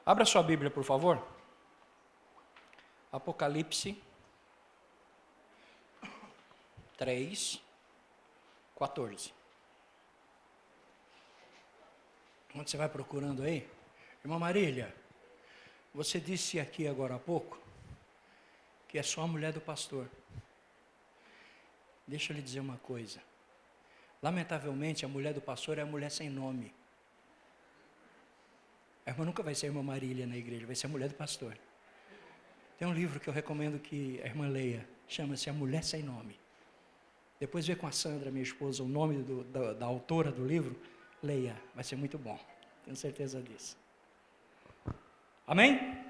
Abra sua Bíblia, por favor. Apocalipse 3:14. Onde você vai procurando aí? Irmã Marília, você disse aqui agora há pouco que é só a mulher do pastor. Deixa eu lhe dizer uma coisa. Lamentavelmente, a mulher do pastor é a mulher sem nome. A irmã nunca vai ser a irmã Marília na igreja, vai ser a mulher do pastor. Tem um livro que eu recomendo que a irmã leia, chama-se A Mulher Sem Nome. Depois vê com a Sandra, minha esposa, o nome da autora do livro, leia, vai ser muito bom, tenho certeza disso. Amém?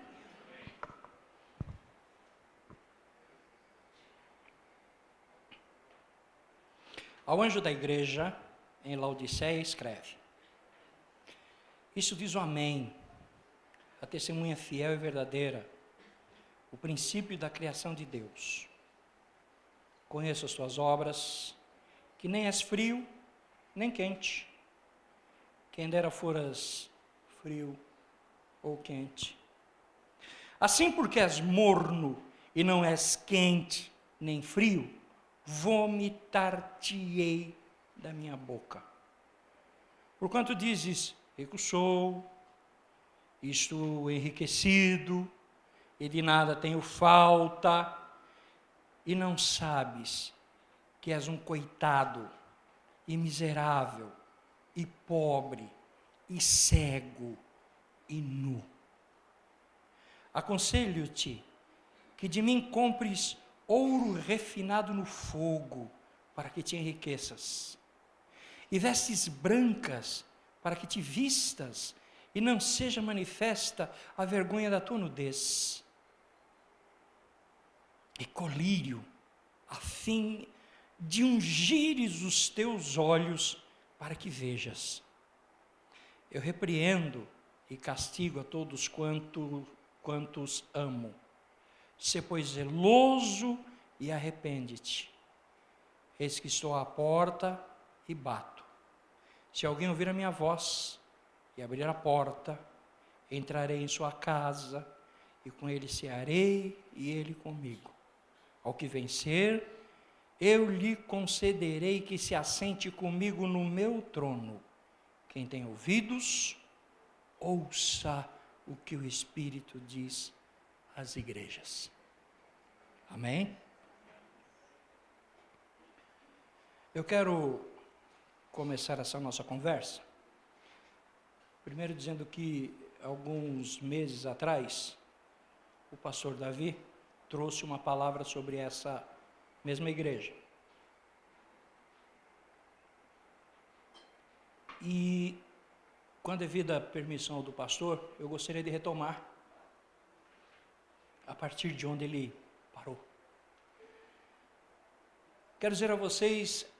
Ao anjo da igreja, em Laodiceia, escreve: Isso diz o Amém, a testemunha fiel e verdadeira, o princípio da criação de Deus. Conheço as tuas obras, que nem és frio, nem quente. Quem dera foras frio ou quente. Assim, porque és morno e não és quente nem frio, vomitar-te-ei da minha boca. Porquanto dizes, rico sou, estou enriquecido, e de nada tenho falta, e não sabes que és um coitado, e miserável, e pobre, e cego, e nu. Aconselho-te que de mim compres ouro refinado no fogo, para que te enriqueças, e vestes brancas, para que te vistas, e não seja manifesta a vergonha da tua nudez. E colírio, a fim de ungires os teus olhos, para que vejas. Eu repreendo e castigo a todos quantos amo. Sê, pois, zeloso e arrepende-te. Eis que estou à porta e bato. Se alguém ouvir a minha voz e abrir a porta, entrarei em sua casa, e com ele cearei, e ele comigo. Ao que vencer, eu lhe concederei que se assente comigo no meu trono. Quem tem ouvidos, ouça o que o Espírito diz às igrejas. Amém? Eu quero começar essa nossa conversa, primeiro dizendo que alguns meses atrás, o pastor Davi trouxe uma palavra sobre essa mesma igreja. E, com a devida permissão do pastor, eu gostaria de retomar a partir de onde ele parou. Quero dizer a vocês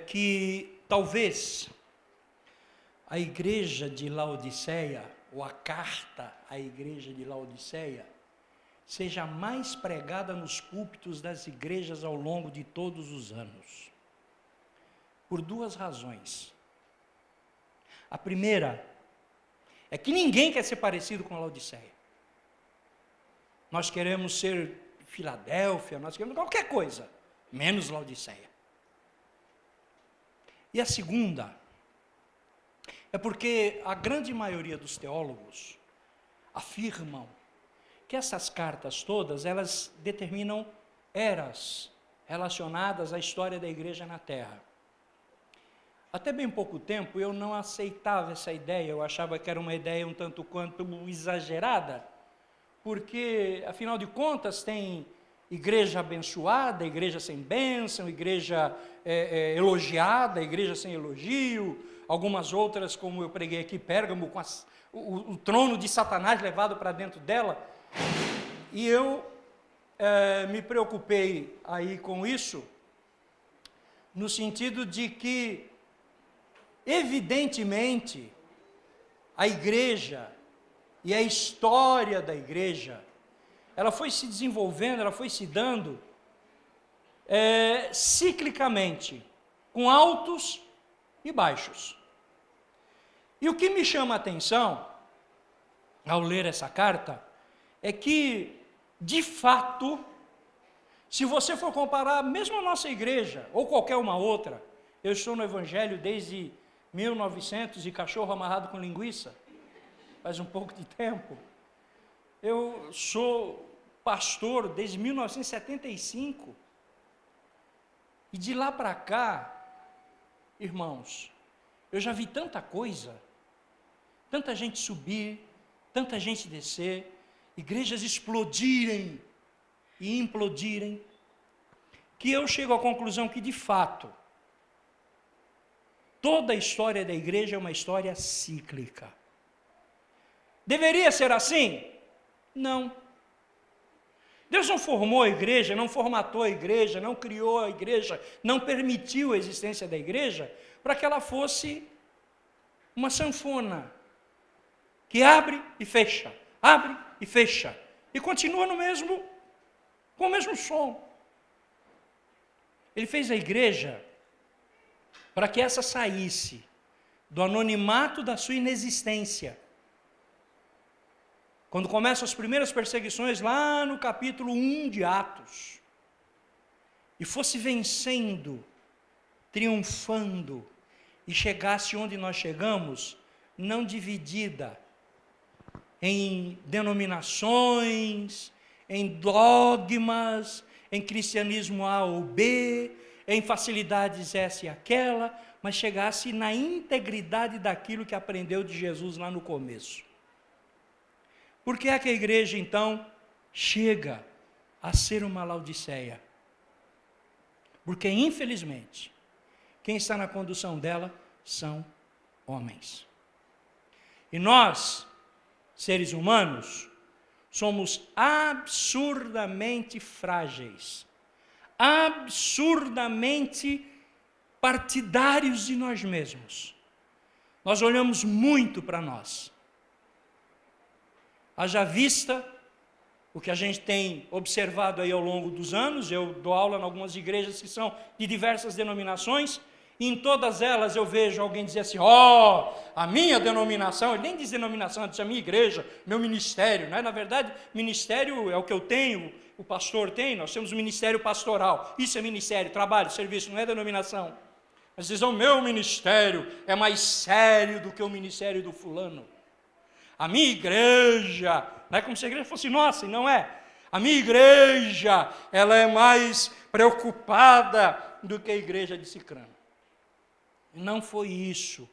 que talvez a igreja de Laodiceia, ou a carta à igreja de Laodiceia, seja mais pregada nos púlpitos das igrejas ao longo de todos os anos. Por duas razões. A primeira é que ninguém quer ser parecido com a Laodiceia. Nós queremos ser Filadélfia, nós queremos qualquer coisa, menos Laodiceia. E a segunda é porque a grande maioria dos teólogos afirmam que essas cartas todas, elas determinam eras relacionadas à história da igreja na Terra. Até bem pouco tempo eu não aceitava essa ideia, eu achava que era uma ideia um tanto quanto exagerada, porque, afinal de contas, tem igreja abençoada, igreja sem bênção, igreja elogiada, igreja sem elogio, algumas outras, como eu preguei aqui, Pérgamo, com o trono de Satanás levado para dentro dela. E eu me preocupei aí com isso, no sentido de que, evidentemente, a igreja e a história da igreja, ela foi se desenvolvendo, ela foi se dando ciclicamente, com altos e baixos. E o que me chama a atenção ao ler essa carta, é que, de fato, se você for comparar mesmo a nossa igreja, ou qualquer uma outra, eu estou no Evangelho desde 1900 e cachorro amarrado com linguiça, faz um pouco de tempo. Eu sou pastor desde 1975, e de lá para cá, irmãos, eu já vi tanta coisa, tanta gente subir, tanta gente descer, igrejas explodirem e implodirem, que eu chego à conclusão que, de fato, toda a história da igreja é uma história cíclica. Deveria ser assim? Não. Deus não formou a igreja, não formatou a igreja, não criou a igreja, não permitiu a existência da igreja para que ela fosse uma sanfona que abre e fecha, e continua com o mesmo som. Ele fez a igreja para que essa saísse do anonimato da sua inexistência. Quando começam as primeiras perseguições, lá no capítulo 1 de Atos, e fosse vencendo, triunfando, e chegasse onde nós chegamos, não dividida em denominações, em dogmas, em cristianismo A ou B, em facilidades essa e aquela, mas chegasse na integridade daquilo que aprendeu de Jesus lá no começo. Por que é que a igreja, então, chega a ser uma Laodiceia? Porque, infelizmente, quem está na condução dela são homens. E nós, seres humanos, somos absurdamente frágeis, absurdamente partidários de nós mesmos. Nós olhamos muito para nós. Haja vista o que a gente tem observado aí ao longo dos anos. Eu dou aula em algumas igrejas que são de diversas denominações, e em todas elas eu vejo alguém dizer assim: a minha denominação, ele nem diz denominação, ele diz a minha igreja, meu ministério, né? Na verdade, ministério é o que eu tenho, o pastor tem, nós temos o ministério pastoral, isso é ministério, trabalho, serviço, não é denominação. Mas dizem: o meu ministério é mais sério do que o ministério do fulano. A minha igreja, não é como se a igreja fosse nossa, e não é. A minha igreja, ela é mais preocupada do que a igreja de Cicrano. Não foi isso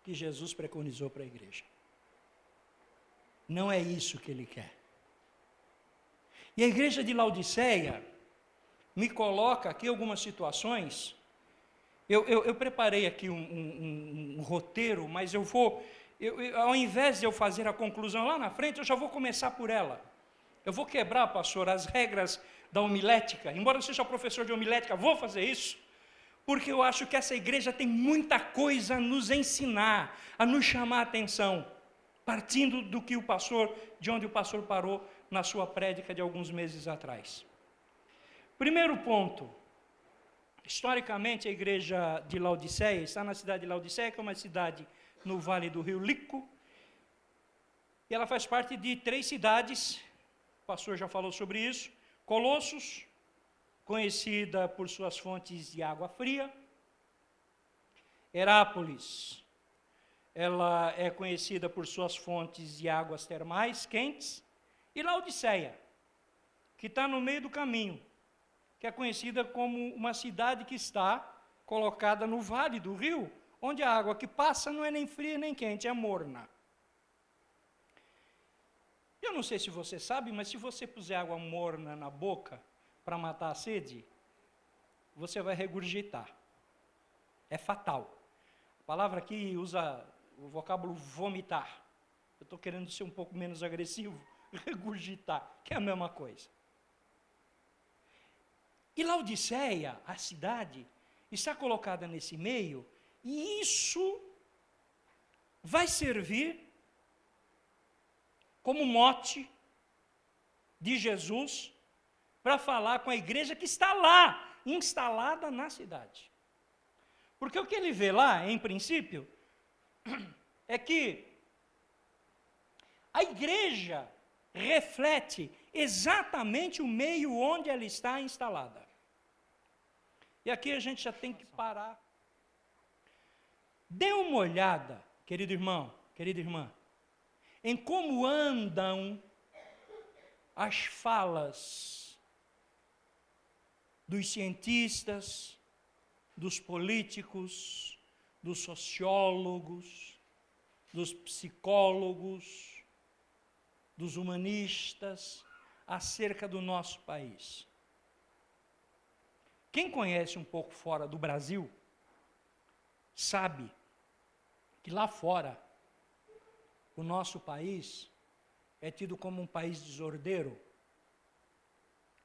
que Jesus preconizou para a igreja. Não é isso que ele quer. E a igreja de Laodiceia me coloca aqui algumas situações. Eu preparei aqui um roteiro, mas ao invés de eu fazer a conclusão lá na frente, eu já vou começar por ela. Eu vou quebrar, pastor, as regras da homilética. Embora eu seja professor de homilética, vou fazer isso, porque eu acho que essa igreja tem muita coisa a nos ensinar, a nos chamar a atenção, partindo de onde o pastor parou na sua prédica de alguns meses atrás. Primeiro ponto: historicamente a igreja de Laodiceia está na cidade de Laodiceia, que é uma cidade no vale do rio Lico, e ela faz parte de 3 cidades, o pastor já falou sobre isso: Colossos, conhecida por suas fontes de água fria; Herápolis, ela é conhecida por suas fontes de águas termais quentes; e Laodiceia, que está no meio do caminho, que é conhecida como uma cidade que está colocada no vale do rio, onde a água que passa não é nem fria nem quente, é morna. Eu não sei se você sabe, mas se você puser água morna na boca para matar a sede, você vai regurgitar. É fatal. A palavra aqui usa o vocábulo vomitar. Eu estou querendo ser um pouco menos agressivo. Regurgitar, que é a mesma coisa. E Laodiceia, a cidade, está colocada nesse meio, e isso vai servir como mote de Jesus para falar com a igreja que está lá, instalada na cidade. Porque o que ele vê lá, em princípio, é que a igreja reflete exatamente o meio onde ela está instalada. E aqui a gente já tem que parar. Dê uma olhada, querido irmão, querida irmã, em como andam as falas dos cientistas, dos políticos, dos sociólogos, dos psicólogos, dos humanistas, acerca do nosso país. Quem conhece um pouco fora do Brasil, sabe que lá fora, o nosso país é tido como um país desordeiro.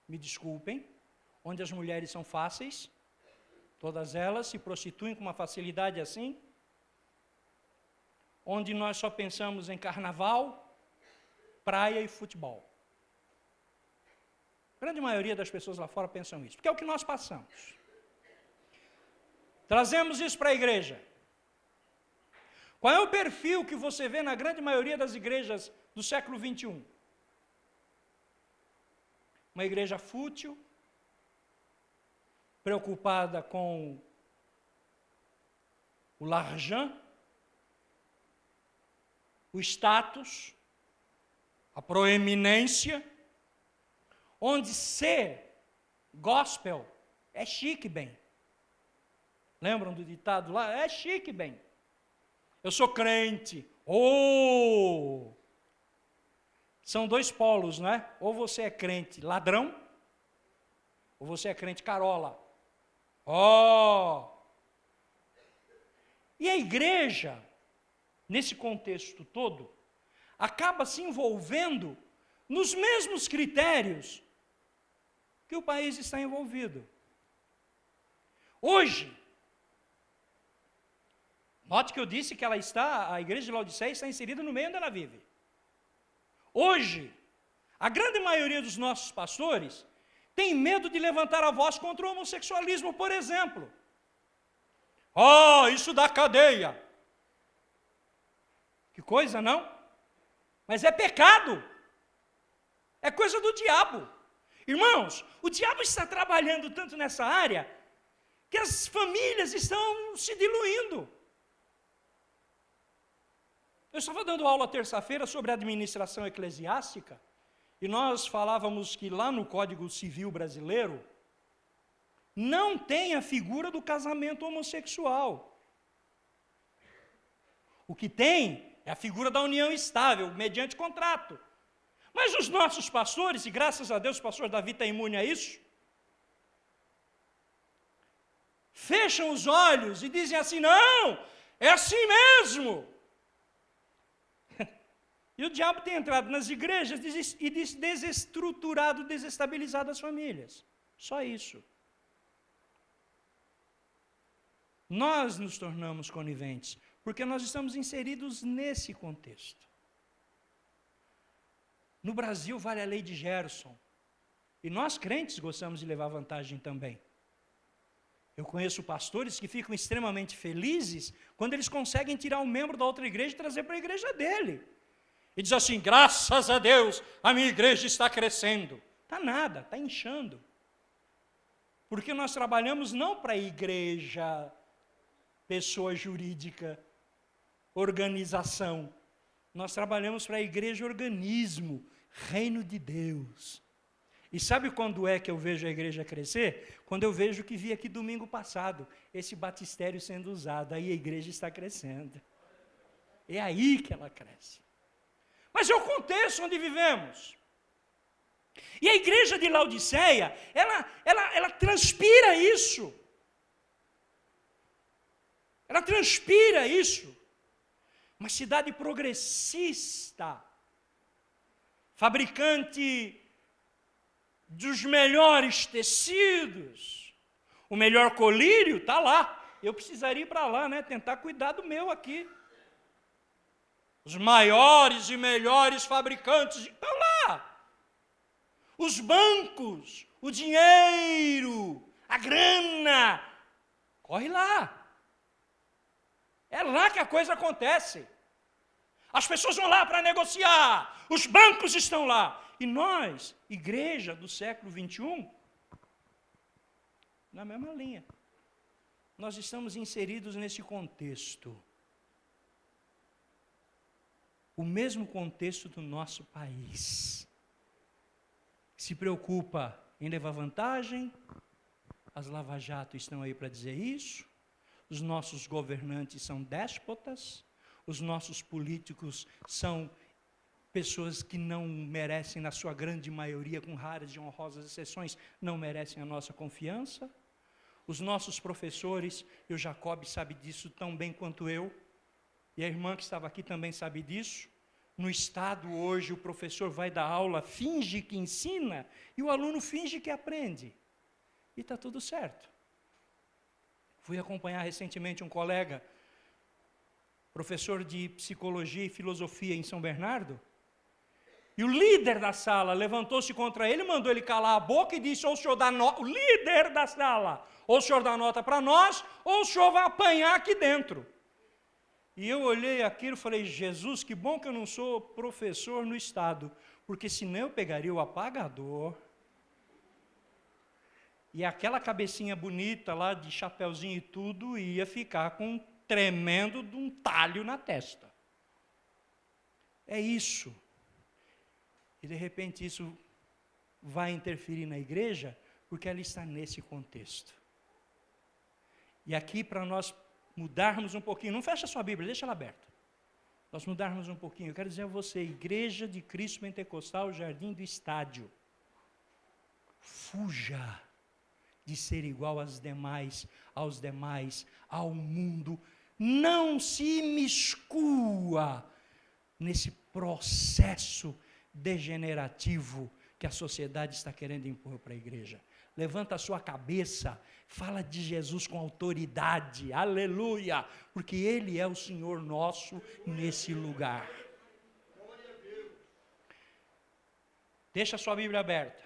Me desculpem, onde as mulheres são fáceis, todas elas se prostituem com uma facilidade assim, onde nós só pensamos em carnaval, praia e futebol. A grande maioria das pessoas lá fora pensam isso, porque é o que nós passamos. Trazemos isso para a igreja. Qual é o perfil que você vê na grande maioria das igrejas do século 21? Uma igreja fútil, preocupada com o l'argent, o status, a proeminência, onde ser gospel é chique, bem. Lembram do ditado lá? É chique, bem. Eu sou crente. Oh! São dois polos, não é? Ou você é crente ladrão, ou você é crente carola. Oh! E a igreja, nesse contexto todo, acaba se envolvendo nos mesmos critérios que o país está envolvido. Hoje, note que eu disse que a igreja de Laodiceia está inserida no meio onde ela vive. Hoje, a grande maioria dos nossos pastores tem medo de levantar a voz contra o homossexualismo, por exemplo. Oh, isso dá cadeia. Que coisa, não? Mas é pecado. É coisa do diabo. Irmãos, o diabo está trabalhando tanto nessa área que as famílias estão se diluindo. Eu estava dando aula terça-feira sobre administração eclesiástica e nós falávamos que lá no Código Civil brasileiro não tem a figura do casamento homossexual. O que tem é a figura da união estável, mediante contrato. Mas os nossos pastores, e graças a Deus o pastor Davi está imune a isso, fecham os olhos e dizem assim, não, é assim mesmo. E o diabo tem entrado nas igrejas e desestruturado, desestabilizado as famílias. Só isso. Nós nos tornamos coniventes, porque nós estamos inseridos nesse contexto. No Brasil vale a lei de Gerson. E nós crentes gostamos de levar vantagem também. Eu conheço pastores que ficam extremamente felizes quando eles conseguem tirar um membro da outra igreja e trazer para a igreja dele. E diz assim, graças a Deus, a minha igreja está crescendo. Está nada, está inchando. Porque nós trabalhamos não para a igreja, pessoa jurídica, organização. Nós trabalhamos para a igreja organismo, reino de Deus. E sabe quando é que eu vejo a igreja crescer? Quando eu vejo que vi aqui domingo passado, esse batistério sendo usado, aí a igreja está crescendo. É aí que ela cresce. Mas é o contexto onde vivemos. E a igreja de Laodiceia, ela transpira isso. Ela transpira isso. Uma cidade progressista, fabricante dos melhores tecidos, o melhor colírio está lá. Eu precisaria ir para lá, né? Tentar cuidar do meu aqui. Os maiores e melhores fabricantes estão lá. Os bancos, o dinheiro, a grana, corre lá. É lá que a coisa acontece. As pessoas vão lá para negociar, os bancos estão lá. E nós, igreja do século 21, na mesma linha. Nós estamos inseridos nesse contexto. O mesmo contexto do nosso país. Se preocupa em levar vantagem, as lava-jato estão aí para dizer isso, os nossos governantes são déspotas, os nossos políticos são pessoas que não merecem, na sua grande maioria, com raras e honrosas exceções, não merecem a nossa confiança. Os nossos professores, e o Jacob sabe disso tão bem quanto eu, e a irmã que estava aqui também sabe disso. No Estado hoje o professor vai dar aula, finge que ensina, e o aluno finge que aprende. E está tudo certo. Fui acompanhar recentemente um colega, professor de psicologia e filosofia em São Bernardo, e o líder da sala levantou-se contra ele, mandou ele calar a boca e disse, ou o senhor dá nota, o líder da sala, ou o senhor dá nota para nós, ou o senhor vai apanhar aqui dentro. E eu olhei aquilo e falei, Jesus, que bom que eu não sou professor no Estado, porque senão eu pegaria o apagador, e aquela cabecinha bonita lá, de chapeuzinho e tudo, ia ficar com um tremendo de um talho na testa. É isso. E de repente isso vai interferir na igreja, porque ela está nesse contexto. E aqui para nós mudarmos um pouquinho, não fecha a sua Bíblia, deixa ela aberta. Nós mudarmos um pouquinho, eu quero dizer a você, Igreja de Cristo Pentecostal, Jardim do Estádio, fuja de ser igual aos demais, ao mundo, não se imiscua nesse processo degenerativo que a sociedade está querendo impor para a igreja. Levanta a sua cabeça, fala de Jesus com autoridade, aleluia, porque Ele é o Senhor nosso nesse lugar. Deixa a sua Bíblia aberta.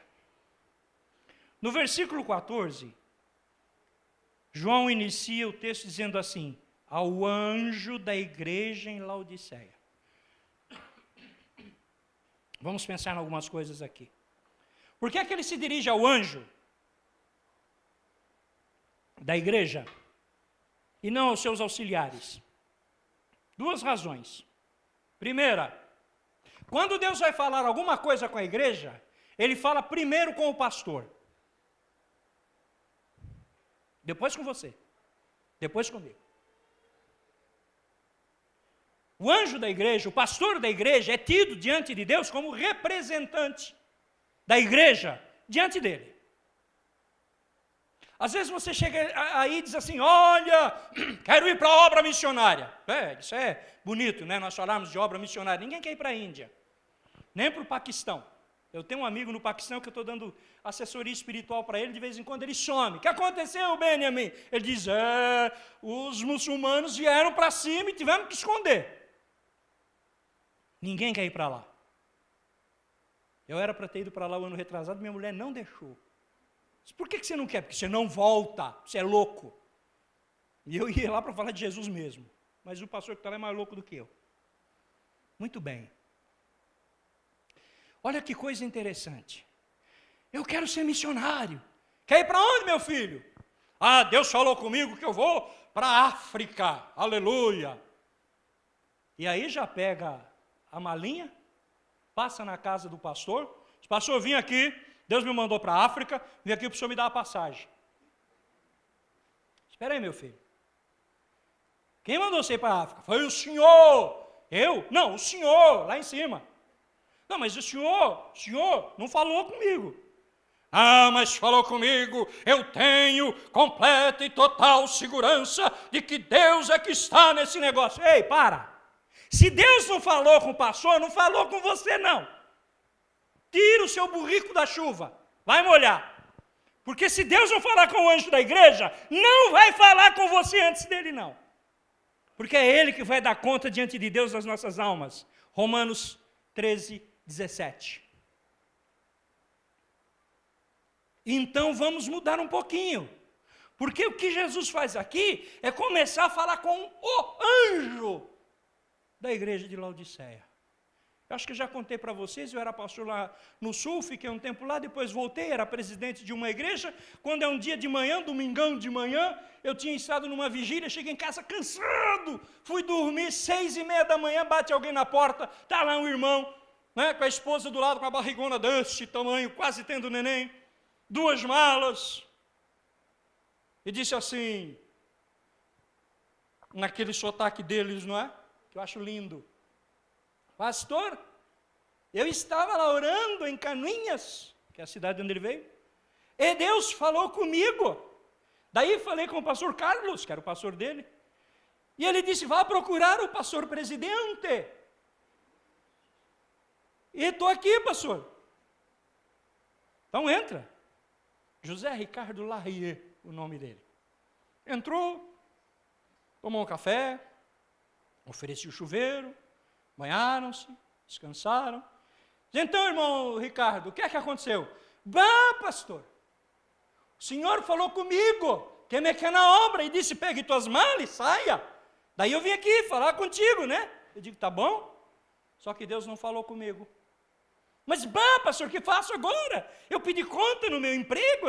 No versículo 14, João inicia o texto dizendo assim, ao anjo da igreja em Laodiceia. Vamos pensar em algumas coisas aqui. Por que é que ele se dirige ao anjo da igreja e não aos seus auxiliares? Duas razões. Primeira, quando Deus vai falar alguma coisa com a igreja, Ele fala primeiro com o pastor. Depois com você. Depois comigo. O anjo da igreja, o pastor da igreja, é tido diante de Deus como representante da igreja diante dele. Às vezes você chega aí e diz assim, olha, quero ir para a obra missionária. Isso é bonito, né? Nós falamos de obra missionária. Ninguém quer ir para a Índia, nem para o Paquistão. Eu tenho um amigo no Paquistão que eu estou dando assessoria espiritual para ele, de vez em quando ele some. O que aconteceu, Benjamin? Ele diz, os muçulmanos vieram para cima e tivemos que esconder. Ninguém quer ir para lá. Eu era para ter ido para lá o ano retrasado, minha mulher não deixou. Disse, por que você não quer? Porque você não volta, você é louco. E eu ia lá para falar de Jesus mesmo. Mas o pastor que está lá é mais louco do que eu. Muito bem. Olha que coisa interessante. Eu quero ser missionário. Quer ir para onde, meu filho? Deus falou comigo que eu vou para a África. Aleluia. E aí já pega a malinha, passa na casa do pastor. Pastor, vim aqui, Deus me mandou para a África, vim aqui para o senhor me dar a passagem. Espera aí, meu filho. Quem mandou você ir para a África? Foi o senhor. Eu? Não, o senhor, lá em cima. Não, mas o senhor não falou comigo. Mas falou comigo, eu tenho completa e total segurança de que Deus é que está nesse negócio. Ei, para! Se Deus não falou com o pastor, não falou com você não. Tira o seu burrico da chuva, vai molhar. Porque se Deus não falar com o anjo da igreja, não vai falar com você antes dele não. Porque é Ele que vai dar conta diante de Deus das nossas almas. Romanos 13, 17. Então vamos mudar um pouquinho. Porque o que Jesus faz aqui é começar a falar com o anjo da igreja de Laodiceia. Eu acho que eu já contei para vocês, eu era pastor lá no sul, fiquei um tempo lá, depois voltei, era presidente de uma igreja. Quando é um dia de manhã, domingão de manhã, eu tinha estado numa vigília, cheguei em casa cansado, fui dormir, 6:30 da manhã, bate alguém na porta, está lá um irmão, né, com a esposa do lado, com a barrigona deste tamanho, quase tendo neném, 2 malas, e disse assim, naquele sotaque deles, não é? Que eu acho lindo: pastor, eu estava lá orando em Canoinhas, que é a cidade onde ele veio, e Deus falou comigo. Daí falei com o pastor Carlos, que era o pastor dele, e ele disse: vá procurar o pastor presidente. E estou aqui, pastor. Então entra. José Ricardo Larrier, o nome dele. Entrou, tomou um café, ofereci o chuveiro, banharam-se, descansaram. Então, irmão Ricardo, o que é que aconteceu? Bah, pastor, o senhor falou comigo, que me quer na obra, e disse: pegue tuas malas e saia. Daí eu vim aqui falar contigo, né? Eu digo: tá bom, só que Deus não falou comigo. Mas, bah, pastor, o que faço agora? Eu pedi conta no meu emprego.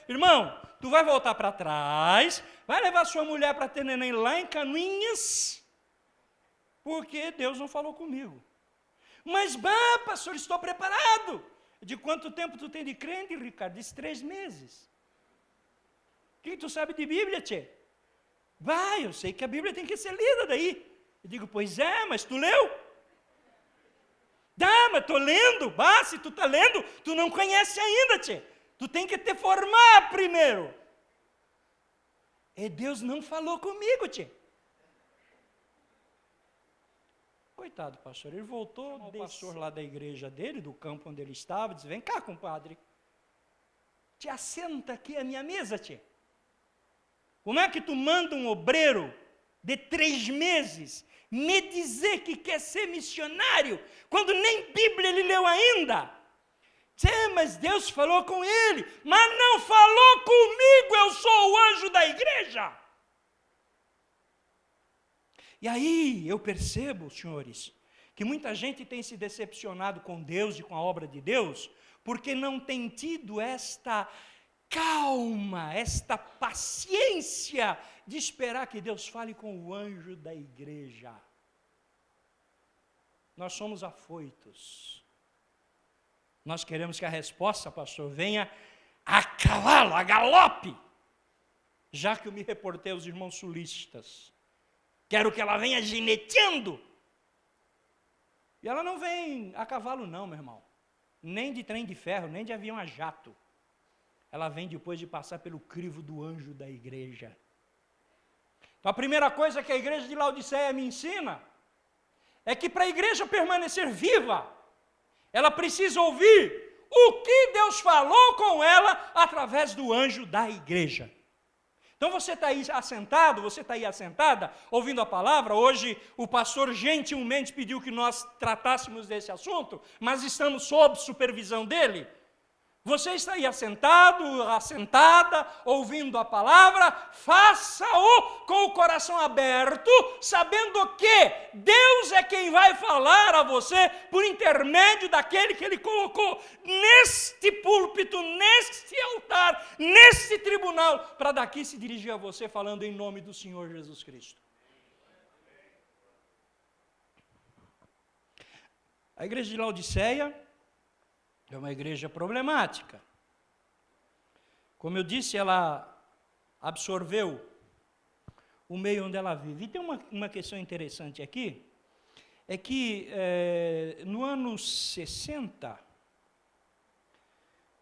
Irmão, tu vai voltar para trás, vai levar sua mulher para ter neném lá em Canoinhas, porque Deus não falou comigo. Mas, bah, pastor, estou preparado. De quanto tempo tu tem de crente, Ricardo? Diz 3 meses. O que tu sabe de Bíblia, tchê? Vai, eu sei que a Bíblia tem que ser lida daí. Eu digo: pois é, mas tu leu? Dá, mas estou lendo. Bah, se tu está lendo, tu não conhece ainda, tchê. Tu tem que te formar primeiro. E Deus não falou comigo, tchê. Coitado, pastor, ele voltou, o pastor lá da igreja dele, do campo onde ele estava, disse: vem cá, compadre, te assenta aqui à minha mesa, tchê. Como é que tu manda um obreiro de 3 meses me dizer que quer ser missionário, quando nem Bíblia ele leu ainda? Tchê, mas Deus falou com ele. Mas não falou comigo, eu sou o anjo da igreja. E aí eu percebo, senhores, que muita gente tem se decepcionado com Deus e com a obra de Deus, porque não tem tido esta calma, esta paciência de esperar que Deus fale com o anjo da igreja. Nós somos afoitos. Nós queremos que a resposta, pastor, venha a cavalo, a galope. Já que eu me reportei aos irmãos sulistas, quero que ela venha gineteando. E ela não vem a cavalo não, meu irmão. Nem de trem de ferro, nem de avião a jato. Ela vem depois de passar pelo crivo do anjo da igreja. Então a primeira coisa que a igreja de Laodiceia me ensina é que para a igreja permanecer viva, ela precisa ouvir o que Deus falou com ela através do anjo da igreja. Então você está aí assentado, você está aí assentada, ouvindo a palavra. Hoje o pastor gentilmente pediu que nós tratássemos desse assunto, mas estamos sob supervisão dele. Você está aí assentado, assentada, ouvindo a palavra, faça-o com o coração aberto, sabendo que Deus é quem vai falar a você por intermédio daquele que Ele colocou neste púlpito, neste altar, neste tribunal, para daqui se dirigir a você falando em nome do Senhor Jesus Cristo. A igreja de Laodiceia é uma igreja problemática. Como eu disse, ela absorveu o meio onde ela vive. E tem uma questão interessante aqui, é que no ano 60,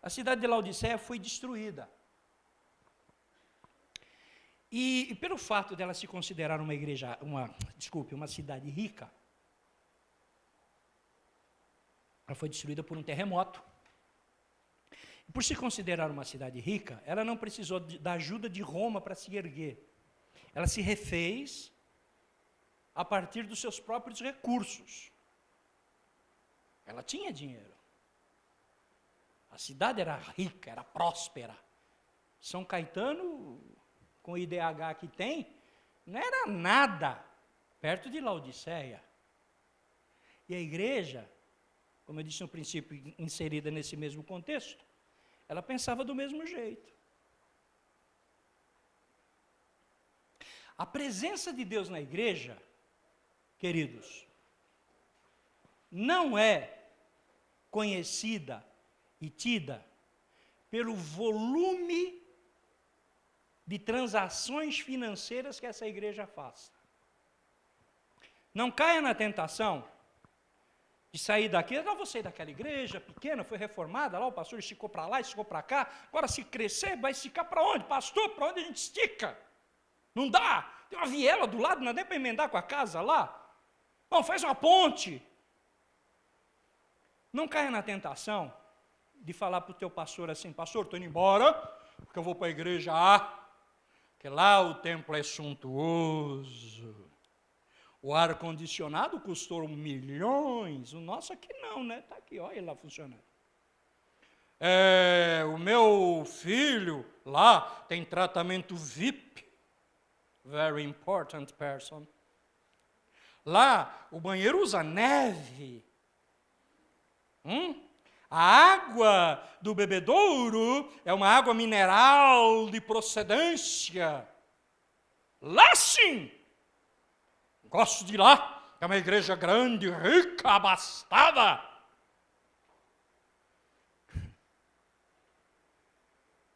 a cidade de Laodiceia foi destruída. E pelo fato dela se considerar uma igreja, uma cidade rica, ela foi destruída por um terremoto. E por se considerar uma cidade rica, ela não precisou da ajuda de Roma para se erguer. Ela se refez a partir dos seus próprios recursos. Ela tinha dinheiro. A cidade era rica, era próspera. São Caetano, com o IDH que tem, não era nada perto de Laodiceia. E a igreja, como eu disse no princípio, inserida nesse mesmo contexto, ela pensava do mesmo jeito. A presença de Deus na igreja, queridos, não é conhecida e tida pelo volume de transações financeiras que essa igreja faz. Não caia na tentação de sair daqui. Eu não vou sair daquela igreja pequena, foi reformada, lá o pastor esticou para lá, esticou para cá, agora se crescer, vai esticar para onde? Pastor, para onde a gente estica? Não dá, tem uma viela do lado, não dá para emendar com a casa lá. Não, faz uma ponte. Não caia na tentação de falar para o teu pastor assim: pastor, estou indo embora, porque eu vou para a igreja A, porque lá o templo é suntuoso. O ar-condicionado custou milhões, o nosso aqui não, né? Está aqui, olha lá funcionando. O meu filho lá tem tratamento VIP, very important person. Lá o banheiro usa neve. A água do bebedouro é uma água mineral de procedência. Lá sim! Gosto de ir lá, é uma igreja grande, rica, abastada.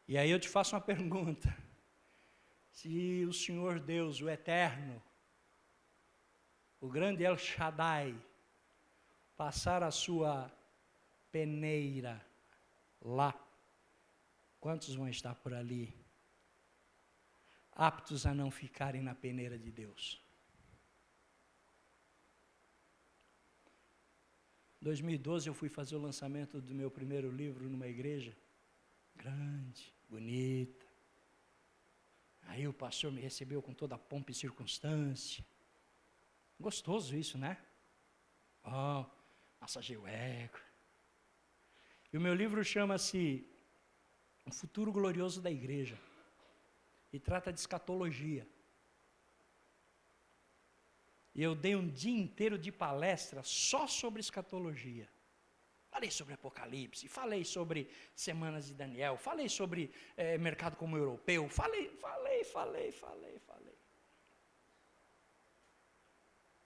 E aí eu te faço uma pergunta. Se o Senhor Deus, o Eterno, o grande El Shaddai, passar a sua peneira lá, quantos vão estar por ali, aptos a não ficarem na peneira de Deus? 2012 eu fui fazer o lançamento do meu primeiro livro numa igreja grande, bonita. Aí o pastor me recebeu com toda a pompa e circunstância. Gostoso isso, né? Massageia o ego. E o meu livro chama-se O Futuro Glorioso da Igreja. E trata de escatologia. E eu dei um dia inteiro de palestra só sobre escatologia. Falei sobre Apocalipse, falei sobre Semanas de Daniel, falei sobre mercado como europeu, falei.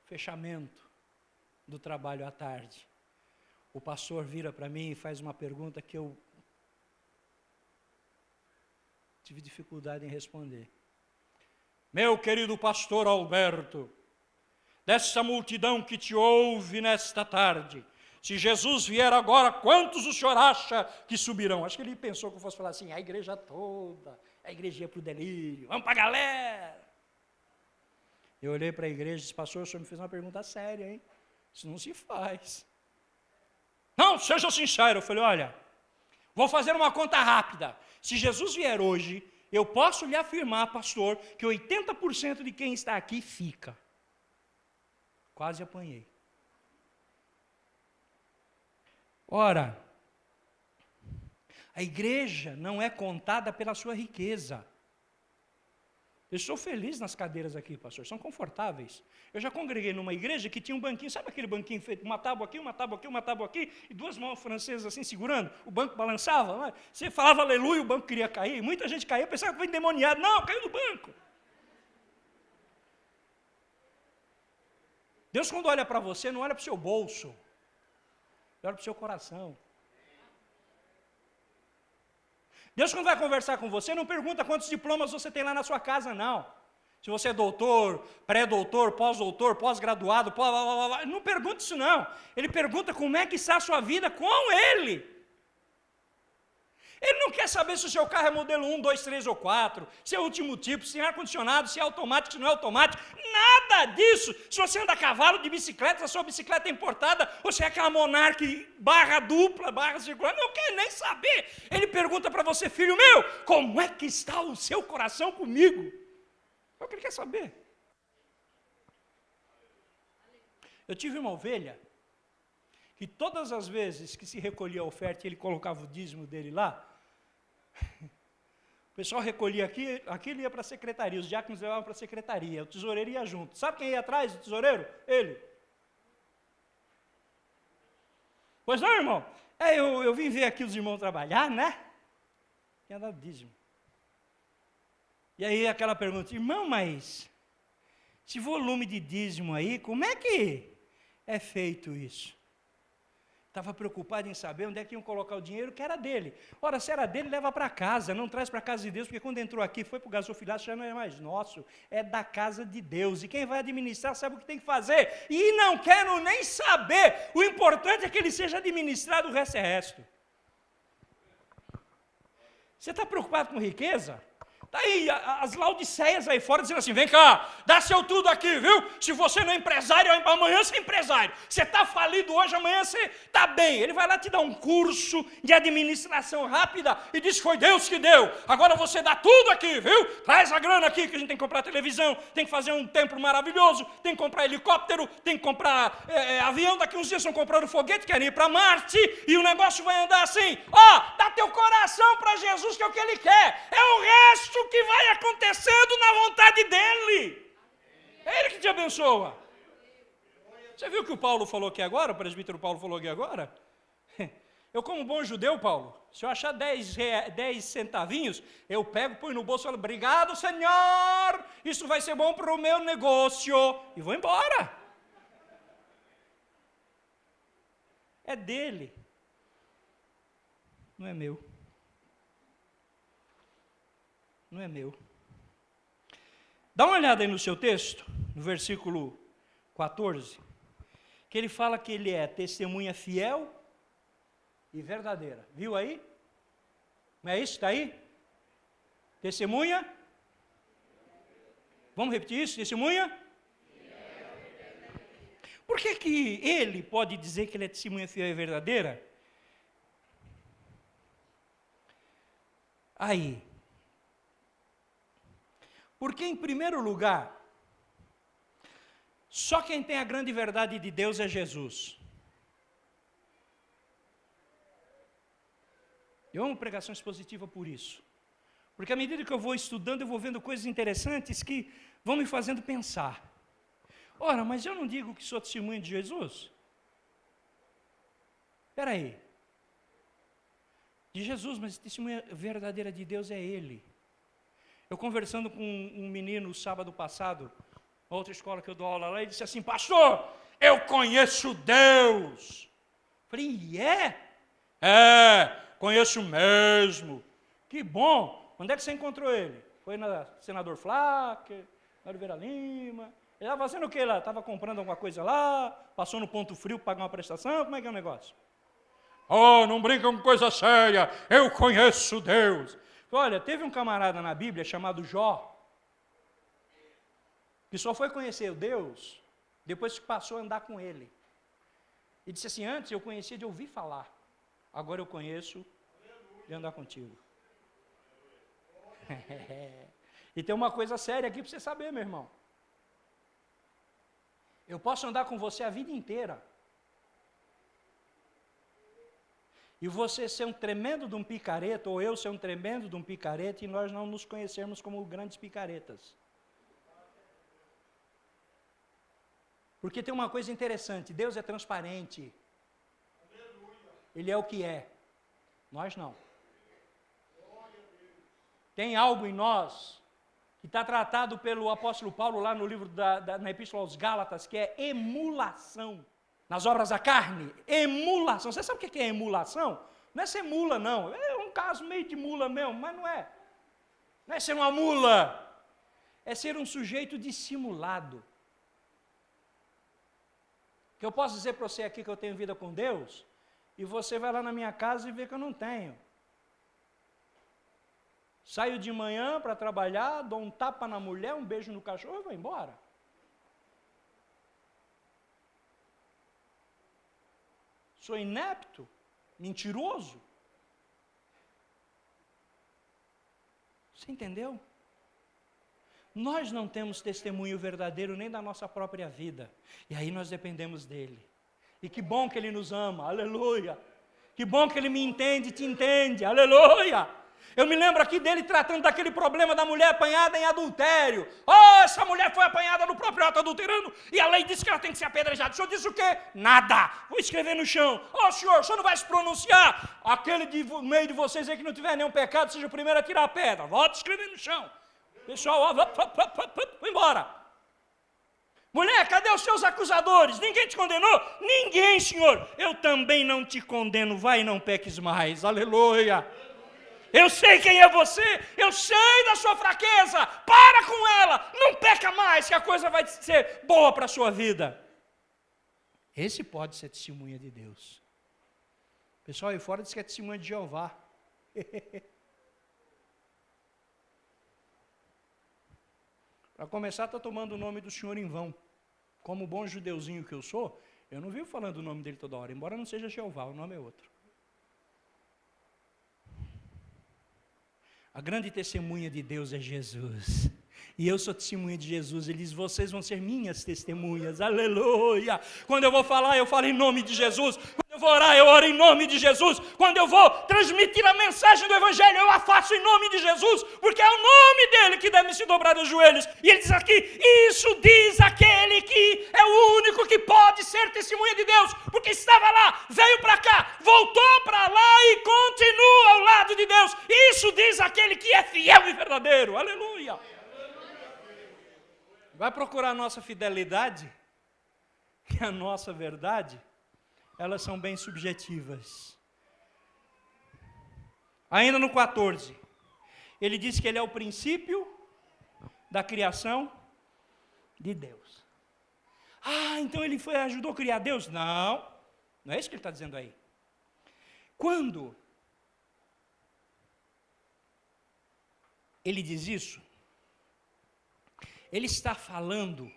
Fechamento do trabalho à tarde. O pastor vira para mim e faz uma pergunta que eu tive dificuldade em responder. Meu querido pastor Alberto, dessa multidão que te ouve nesta tarde, se Jesus vier agora, quantos o senhor acha que subirão? Acho que ele pensou que eu fosse falar assim: a igreja toda, a igreja ia para o delírio, vamos para a galera. Eu olhei para a igreja e disse: pastor, o senhor me fez uma pergunta séria, hein? Isso não se faz. Não, seja sincero. Eu falei: olha, vou fazer uma conta rápida. Se Jesus vier hoje, eu posso lhe afirmar, pastor, que 80% de quem está aqui fica. Quase apanhei. Ora, a igreja não é contada pela sua riqueza. Eu estou feliz nas cadeiras aqui, pastor, são confortáveis. Eu já congreguei numa igreja que tinha um banquinho, sabe aquele banquinho feito, uma tábua aqui, uma tábua aqui, uma tábua aqui, e duas mãos francesas assim segurando, o banco balançava, você falava aleluia, o banco queria cair, muita gente caiu, pensava que foi endemoniado, não, caiu do banco. Deus, quando olha para você, não olha para o seu bolso, olha para o seu coração. Deus, quando vai conversar com você, não pergunta quantos diplomas você tem lá na sua casa, não. Se você é doutor, pré-doutor, pós-doutor, pós-graduado, não pergunta isso não. Ele pergunta como é que está a sua vida com Ele. Ele não quer saber se o seu carro é modelo 1, 2, 3 ou 4, se é o último tipo, se é ar-condicionado, se é automático, se não é automático, nada disso. Se você anda a cavalo, de bicicleta, se a sua bicicleta é importada, ou se é aquela Monarch barra dupla, barra circular, não quer nem saber. Ele pergunta para você: filho meu, como é que está o seu coração comigo? É o que ele quer saber. Eu tive uma ovelha, que todas as vezes que se recolhia a oferta e ele colocava o dízimo dele lá, pessoal recolhia aquilo ia para a secretaria, os diáconos levavam para a secretaria, o tesoureiro ia junto. Sabe quem ia atrás do tesoureiro? Ele. Pois não, irmão? Eu vim ver aqui os irmãos trabalhar, né? Tinha dado dízimo. E aí aquela pergunta, irmão, mas esse volume de dízimo aí, como é que é feito isso? Estava preocupado em saber onde é que iam colocar o dinheiro que era dele. Ora, se era dele, leva para casa, não traz para a casa de Deus, porque quando entrou aqui, foi para o gasofilaço, já não é mais nosso, é da casa de Deus. E quem vai administrar sabe o que tem que fazer. E não quero nem saber. O importante é que ele seja administrado, o resto é resto. Você está preocupado com riqueza? Está aí as laudiceias aí fora dizendo assim, vem cá, dá seu tudo aqui, viu? Se você não é empresário, amanhã você é empresário. Você está falido hoje, amanhã você está bem. Ele vai lá te dar um curso de administração rápida e diz que foi Deus que deu. Agora você dá tudo aqui, viu? Traz a grana aqui que a gente tem que comprar televisão, tem que fazer um templo maravilhoso, tem que comprar helicóptero, tem que comprar avião. Daqui uns dias estão comprando foguete, querem ir para Marte e o negócio vai andar assim. Dá teu coração para Jesus que é o que Ele quer. É o resto que vai acontecendo na vontade dEle. É Ele que te abençoa. Você viu o que o Paulo falou aqui agora? O presbítero Paulo falou aqui agora? Eu como bom judeu, Paulo, se eu achar 10 centavinhos, eu pego, põe no bolso e falo, obrigado, Senhor, isso vai ser bom para o meu negócio. E vou embora. É dele. Não é meu. Não é meu. Dá uma olhada aí no seu texto, no versículo 14, que ele fala que ele é testemunha fiel e verdadeira. Viu aí? Não é isso? Está aí? Testemunha? Vamos repetir isso? Testemunha? Por que ele pode dizer que ele é testemunha fiel e verdadeira? Aí. Porque, em primeiro lugar, só quem tem a grande verdade de Deus é Jesus. Eu amo pregação expositiva por isso. Porque à medida que eu vou estudando, eu vou vendo coisas interessantes que vão me fazendo pensar. Ora, mas eu não digo que sou testemunha de Jesus? Espera aí. De Jesus, mas a testemunha verdadeira de Deus é Ele. Eu conversando com um menino sábado passado, outra escola que eu dou aula lá, ele disse assim, pastor, eu conheço Deus. Falei, e é? É, conheço mesmo. Que bom. Onde é que você encontrou ele? Foi na Senador Flacker, na Oliveira Lima. Ele estava fazendo o que lá? Estava comprando alguma coisa lá, passou no ponto frio para pagar uma prestação, como é que é o negócio? Não brinca com coisa séria, eu conheço Deus. Olha, teve um camarada na Bíblia chamado Jó, que só foi conhecer Deus depois que passou a andar com Ele. E disse assim, antes eu conhecia de ouvir falar, agora eu conheço de andar contigo. E tem uma coisa séria aqui para você saber, meu irmão. Eu posso andar com você a vida inteira, e você ser um tremendo de um picareta, ou eu ser um tremendo de um picareta, e nós não nos conhecermos como grandes picaretas. Porque tem uma coisa interessante, Deus é transparente. Ele é o que é, nós não. Tem algo em nós, que está tratado pelo apóstolo Paulo, lá no livro na Epístola aos Gálatas, que é emulação. Nas obras da carne, emulação. Você sabe o que é emulação? Não é ser mula, não. É um caso meio de mula mesmo, mas não é. Não é ser uma mula. É ser um sujeito dissimulado. Que eu posso dizer para você aqui que eu tenho vida com Deus, e você vai lá na minha casa e vê que eu não tenho. Saio de manhã para trabalhar, dou um tapa na mulher, um beijo no cachorro e vou embora. Sou inepto, mentiroso. Você entendeu? Nós não temos testemunho verdadeiro nem da nossa própria vida. E aí nós dependemos dele. E que bom que ele nos ama, aleluia. Que bom que ele me entende e te entende, aleluia. Eu me lembro aqui dele tratando daquele problema da mulher apanhada em adultério. Oh, essa mulher foi apanhada no próprio ato adulterando e a lei diz que ela tem que ser apedrejada. O senhor disse o quê? Nada. Vou escrever no chão. Oh, senhor, o senhor não vai se pronunciar. Aquele no meio de vocês aí que não tiver nenhum pecado, seja o primeiro a tirar a pedra. Volta a escrever no chão. Pessoal, vai embora. Mulher, cadê os seus acusadores? Ninguém te condenou? Ninguém, senhor. Eu também não te condeno. Vai e não peques mais. Aleluia. Eu sei quem é você, eu sei da sua fraqueza, para com ela, não peca mais, que a coisa vai ser boa para a sua vida. Esse pode ser testemunha de Deus. O pessoal aí fora diz que é testemunha de Jeová. Para começar, está tomando o nome do Senhor em vão. Como bom judeuzinho que eu sou, eu não vivo falando o nome dele toda hora, embora não seja Jeová, o nome é outro. A grande testemunha de Deus é Jesus. E eu sou testemunha de Jesus. Ele diz, vocês vão ser minhas testemunhas. Aleluia. Quando eu vou falar, eu falo em nome de Jesus. Quando eu vou orar, eu oro em nome de Jesus. Quando eu vou transmitir a mensagem do Evangelho, eu a faço em nome de Jesus. Porque é o nome dele que deve se dobrar os joelhos. E ele diz aqui, isso diz aquele que é o único que pode ser testemunha de Deus. Porque estava lá, veio para cá, voltou para lá e continua ao lado de Deus. Isso diz aquele que é fiel e verdadeiro. Aleluia. Vai procurar a nossa fidelidade e a nossa verdade, elas são bem subjetivas. Ainda no 14, ele diz que ele é o princípio da criação de Deus. Ah, então ele ajudou a criar Deus? Não, não é isso que ele está dizendo aí. Quando ele diz isso, ele está falando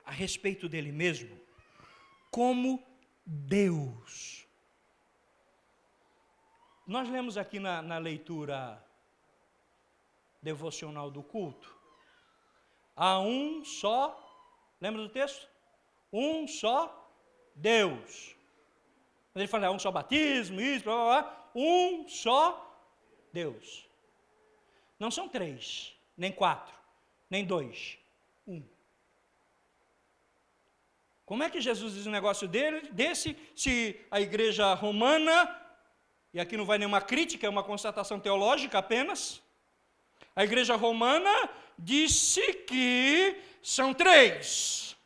a respeito dele mesmo como Deus. Nós lemos aqui na leitura devocional do culto, há um só, lembra do texto? Um só Deus. Ele fala, um só batismo, isso, blá, blá, blá, um só Deus. Não são 3, nem 4. Nem 2, 1. Como é que Jesus diz um negócio desse, se a igreja romana, e aqui não vai nenhuma crítica, é uma constatação teológica apenas, a igreja romana disse que são 3,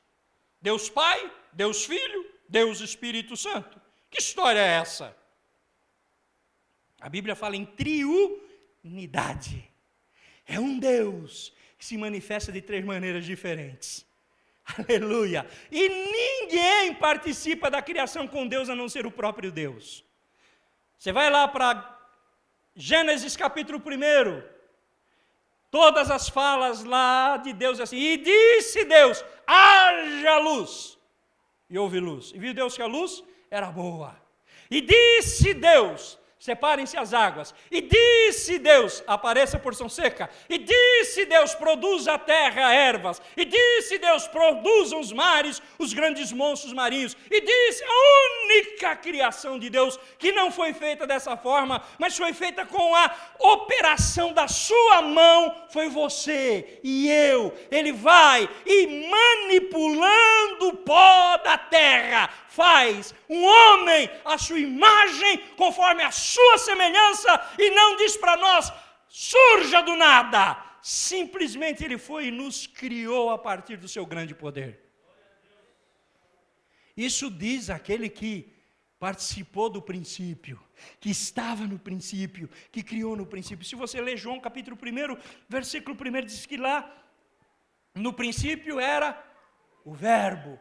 Deus Pai, Deus Filho, Deus Espírito Santo. Que história é essa? A Bíblia fala em triunidade. É um Deus que se manifesta de 3 maneiras diferentes. Aleluia! E ninguém participa da criação com Deus a não ser o próprio Deus. Você vai lá para Gênesis capítulo 1, todas as falas lá de Deus assim, e disse Deus, haja luz, e houve luz. E viu Deus que a luz era boa. E disse Deus, separem-se as águas. E disse Deus, apareça a porção seca. E disse Deus, produza a terra ervas. E disse Deus, produza os mares, os grandes monstros marinhos. E disse, a única criação de Deus que não foi feita dessa forma, mas foi feita com a operação da sua mão, foi você e eu. Ele vai e manipulando o pó da terra, faz um homem à sua imagem, conforme a sua semelhança, e não diz para nós, surja do nada. Simplesmente ele foi e nos criou a partir do seu grande poder. Isso diz aquele que participou do princípio, que estava no princípio, que criou no princípio. Se você ler João capítulo 1, versículo 1, diz que lá, no princípio era o Verbo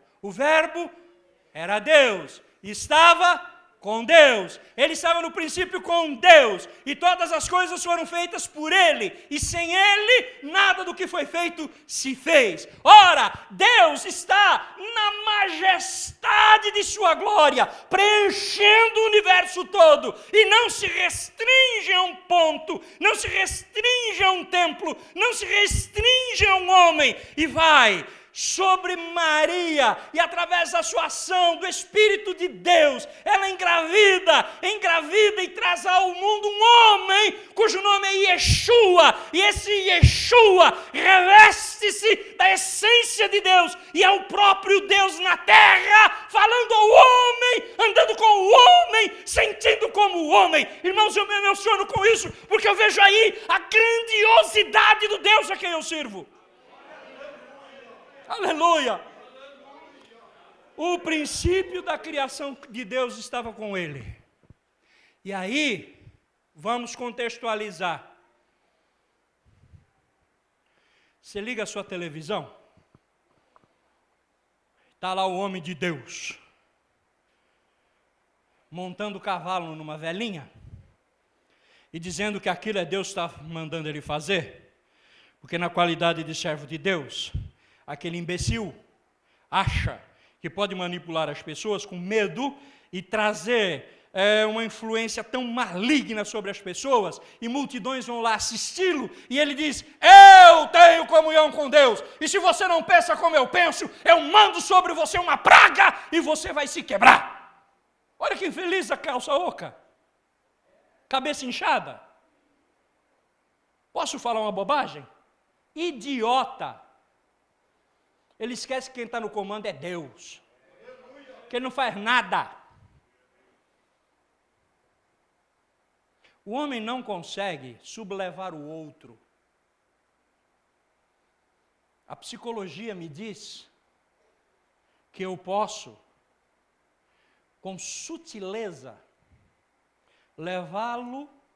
era Deus, estava com Deus, ele estava no princípio com Deus, e todas as coisas foram feitas por ele, e sem ele, nada do que foi feito se fez. Ora, Deus está na majestade de sua glória, preenchendo o universo todo, e não se restringe a um ponto, não se restringe a um templo, não se restringe a um homem, e vai sobre Maria, e através da sua ação, do Espírito de Deus, ela engravida e traz ao mundo um homem cujo nome é Yeshua, e esse Yeshua reveste-se da essência de Deus, e é o próprio Deus na terra, falando ao homem, andando com o homem, sentindo como o homem. Irmãos, eu me emociono com isso, porque eu vejo aí a grandiosidade do Deus a quem eu sirvo. Aleluia! O princípio da criação de Deus estava com ele. E aí, vamos contextualizar. Você liga a sua televisão, está lá o homem de Deus, montando o cavalo numa velhinha, e dizendo que aquilo é Deus que está mandando ele fazer, porque na qualidade de servo de Deus, aquele imbecil acha que pode manipular as pessoas com medo e trazer uma influência tão maligna sobre as pessoas, e multidões vão lá assisti-lo, e ele diz: eu tenho comunhão com Deus, e se você não pensa como eu penso, eu mando sobre você uma praga, e você vai se quebrar. Olha que infeliz a calça oca, cabeça inchada. Posso falar uma bobagem? Idiota. Ele esquece que quem está no comando é Deus, que ele não faz nada. O homem não consegue sublevar o outro. A psicologia me diz que eu posso, com sutileza,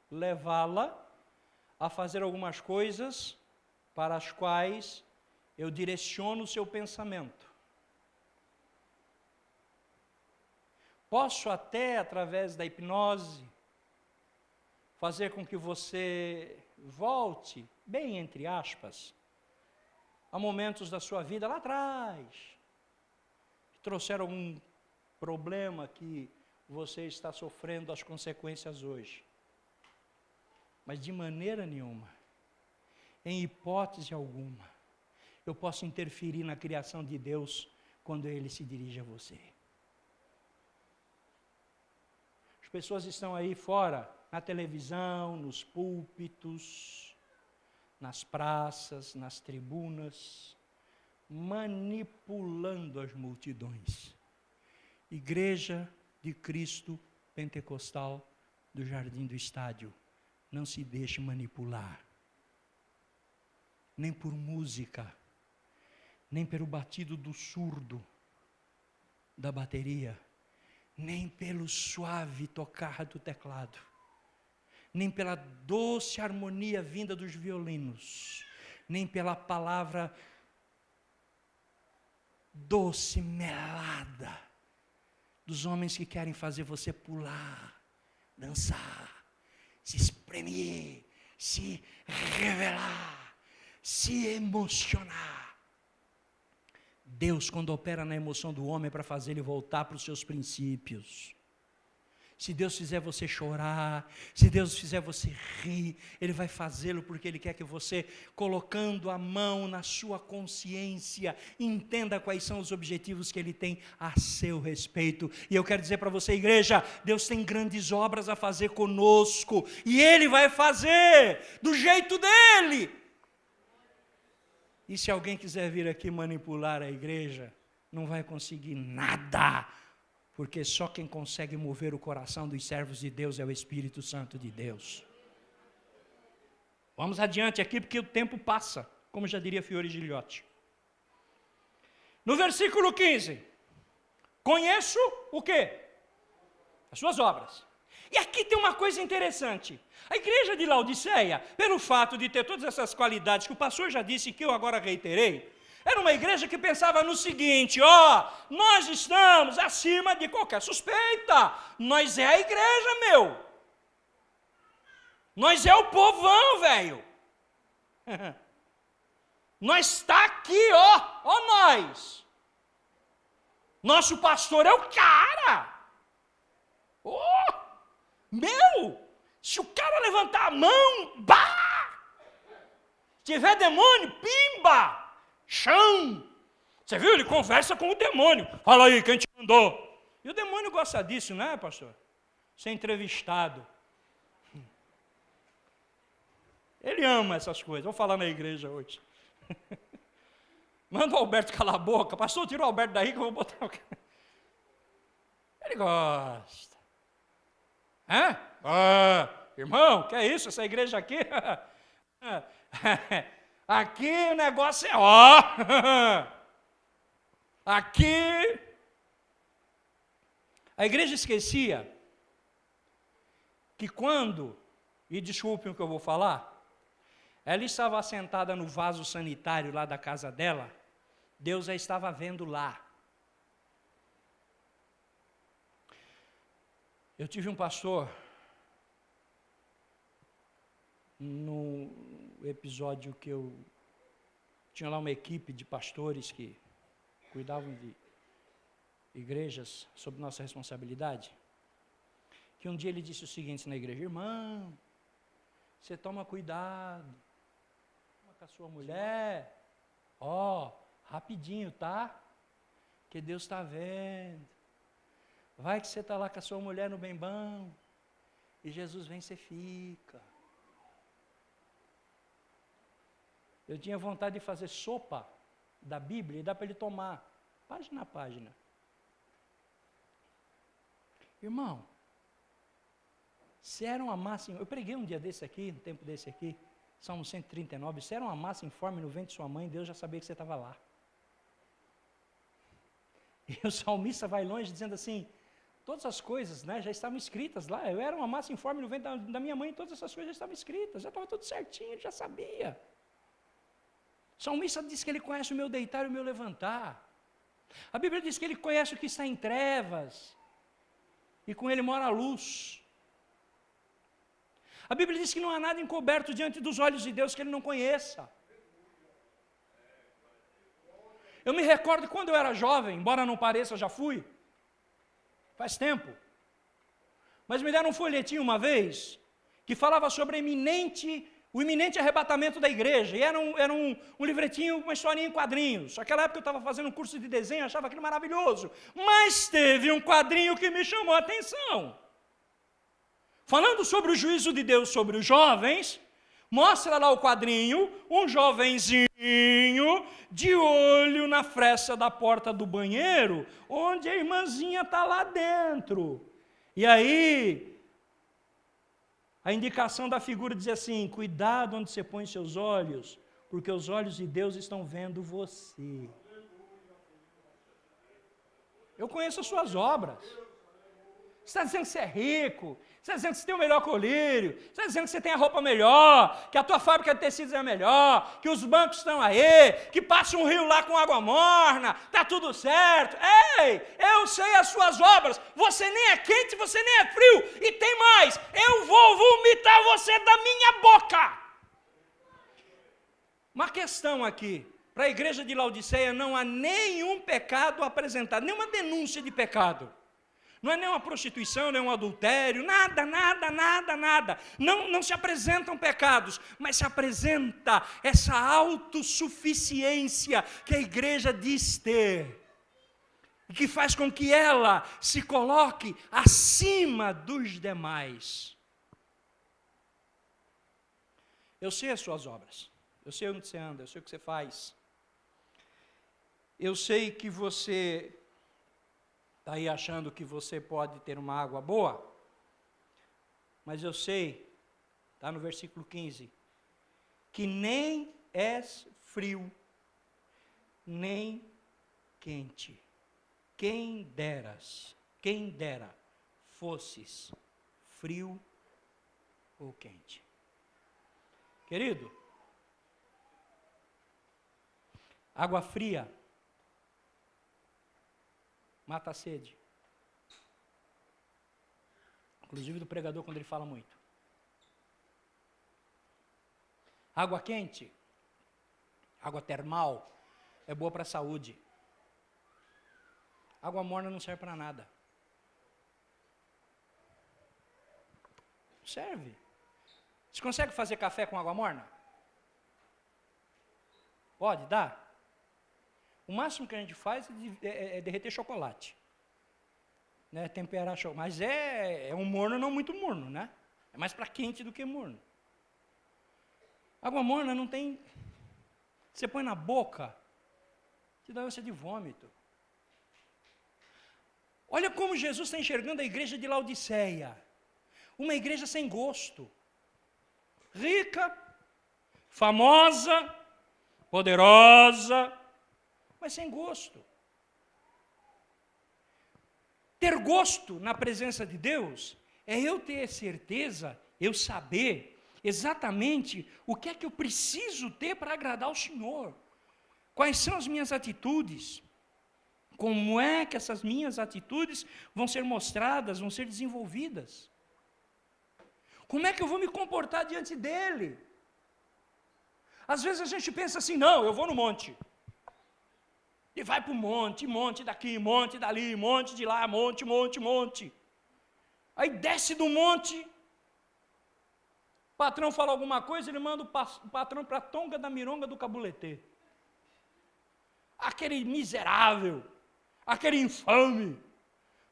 levá-la a fazer algumas coisas para as quais eu direciono o seu pensamento. Posso até, através da hipnose, fazer com que você volte, bem entre aspas, a momentos da sua vida lá atrás, que trouxeram algum problema que você está sofrendo as consequências hoje. Mas de maneira nenhuma, em hipótese alguma, eu posso interferir na criação de Deus quando Ele se dirige a você. As pessoas estão aí fora, na televisão, nos púlpitos, nas praças, nas tribunas, manipulando as multidões. Igreja de Cristo Pentecostal do Jardim do Estádio, não se deixe manipular, nem por música, nem pelo batido do surdo da bateria, nem pelo suave tocar do teclado, nem pela doce harmonia vinda dos violinos, nem pela palavra doce, melada, dos homens que querem fazer você pular, dançar, se espremer, se revelar, se emocionar. Deus, quando opera na emoção do homem, é para fazer ele voltar para os seus princípios. Se Deus fizer você chorar, se Deus fizer você rir, Ele vai fazê-lo porque Ele quer que você, colocando a mão na sua consciência, entenda quais são os objetivos que Ele tem a seu respeito. E eu quero dizer para você, igreja, Deus tem grandes obras a fazer conosco, e Ele vai fazer do jeito dEle. E se alguém quiser vir aqui manipular a igreja, não vai conseguir nada, porque só quem consegue mover o coração dos servos de Deus é o Espírito Santo de Deus. Vamos adiante aqui, porque o tempo passa, como já diria Fiore Gigliotti. No versículo 15, conheço o quê? As suas obras. E aqui tem uma coisa interessante. A igreja de Laodiceia, pelo fato de ter todas essas qualidades que o pastor já disse, que eu agora reiterei, era uma igreja que pensava no seguinte: nós estamos acima de qualquer suspeita, nós é a igreja, meu. Nós é o povão, velho. Nós está aqui, nós. Nosso pastor é o cara. Se o cara levantar a mão, se tiver demônio, pimba, chão. Você viu? Ele conversa com o demônio. Fala aí, quem te mandou? E o demônio gosta disso, não é, pastor? Ser entrevistado. Ele ama essas coisas. Vou falar na igreja hoje. Manda o Alberto calar a boca. Pastor, tira o Alberto daí que eu vou botar o cara. Ele gosta. Hã? Irmão, que é isso? Essa igreja aqui? Aqui o negócio é ó. Aqui. A igreja esquecia que quando, e desculpem o que eu vou falar, ela estava sentada no vaso sanitário lá da casa dela, Deus a estava vendo lá. Eu tive um pastor, no episódio que eu tinha lá uma equipe de pastores que cuidavam de igrejas sob nossa responsabilidade, que um dia ele disse o seguinte na igreja: irmão, você toma cuidado com a sua mulher, rapidinho, tá? Que Deus está vendo. Vai que você está lá com a sua mulher no bem bom, e Jesus vem, você fica. Eu tinha vontade de fazer sopa da Bíblia e dá para ele tomar, página a página. Irmão, se era uma massa, eu preguei um dia desse aqui, um tempo desse aqui, Salmo 139, se era uma massa informe no ventre de sua mãe, Deus já sabia que você estava lá. E o salmista vai longe dizendo assim, todas as coisas, né, já estavam escritas lá, eu era uma massa informe no ventre da minha mãe, todas essas coisas já estavam escritas, já estava tudo certinho, ele já sabia. O salmista diz que ele conhece o meu deitar e o meu levantar. A Bíblia diz que ele conhece o que está em trevas, e com ele mora a luz. A Bíblia diz que não há nada encoberto diante dos olhos de Deus que ele não conheça. Eu me recordo quando eu era jovem, embora não pareça, eu já fui, faz tempo, mas me deram um folhetinho uma vez, que falava sobre o iminente arrebatamento da igreja, e era um livretinho, uma historinha em quadrinhos. Naquela época eu estava fazendo um curso de desenho, achava aquilo maravilhoso, mas teve um quadrinho que me chamou a atenção. Falando sobre o juízo de Deus sobre os jovens, mostra lá o quadrinho, um jovenzinho de olho na fresta da porta do banheiro, onde a irmãzinha está lá dentro. E aí, a indicação da figura diz assim, cuidado onde você põe seus olhos, porque os olhos de Deus estão vendo você. Eu conheço as suas obras. Você está dizendo que você é rico, você está dizendo que você tem o melhor colírio, você está dizendo que você tem a roupa melhor, que a tua fábrica de tecidos é melhor, que os bancos estão aí, que passa um rio lá com água morna, está tudo certo. Ei, eu sei as suas obras, você nem é quente, você nem é frio, e tem mais, eu vou vomitar você da minha boca. Uma questão aqui, para a igreja de Laodiceia não há nenhum pecado apresentado, nenhuma denúncia de pecado. Não é nem uma prostituição, nem um adultério, nada. Não se apresentam pecados, mas se apresenta essa autossuficiência que a igreja diz ter, e que faz com que ela se coloque acima dos demais. Eu sei as suas obras, eu sei onde você anda, eu sei o que você faz, eu sei que você está aí achando que você pode ter uma água boa, mas eu sei, está no versículo 15, que nem és frio, nem quente. Quem dera fosses frio ou quente. Querido, água fria mata a sede. Inclusive do pregador quando ele fala muito. Água quente, água termal, é boa para a saúde. Água morna não serve para nada. Serve. Você consegue fazer café com água morna? Pode, dá? O máximo que a gente faz é derreter chocolate. Né? Temperar chocolate. Mas é um morno não muito morno, né? É mais para quente do que morno. Água morna não tem... Você põe na boca, te dá ânsia de vômito. Olha como Jesus está enxergando a igreja de Laodiceia. Uma igreja sem gosto. Rica, famosa, poderosa, mas sem gosto. Ter gosto na presença de Deus é eu ter certeza, eu saber exatamente o que é que eu preciso ter para agradar o Senhor. Quais são as minhas atitudes? Como é que essas minhas atitudes vão ser mostradas, vão ser desenvolvidas? Como é que eu vou me comportar diante dEle? Às vezes a gente pensa assim, não, eu vou no monte. E vai para o monte, monte daqui, monte dali, monte de lá, monte, monte, monte. Aí desce do monte, o patrão fala alguma coisa, ele manda o patrão para a tonga da mironga do cabuletê. Aquele miserável, aquele infame,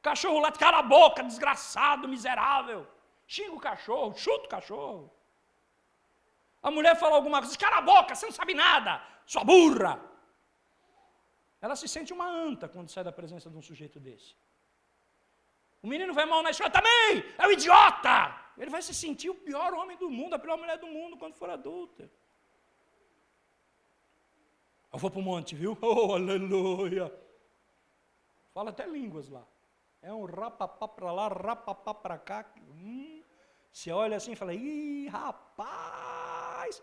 cachorro late, cala a boca, desgraçado, miserável. Xinga o cachorro, chuta o cachorro. A mulher fala alguma coisa, cala a boca, você não sabe nada, sua burra. Ela se sente uma anta quando sai da presença de um sujeito desse. O menino vai mal na escola também, é um idiota. Ele vai se sentir o pior homem do mundo, a pior mulher do mundo quando for adulta. Eu vou para o monte, viu? Oh, aleluia. Fala até línguas lá. É um rapapá para lá, rapapá para cá. Você olha assim e fala, ih, rapaz,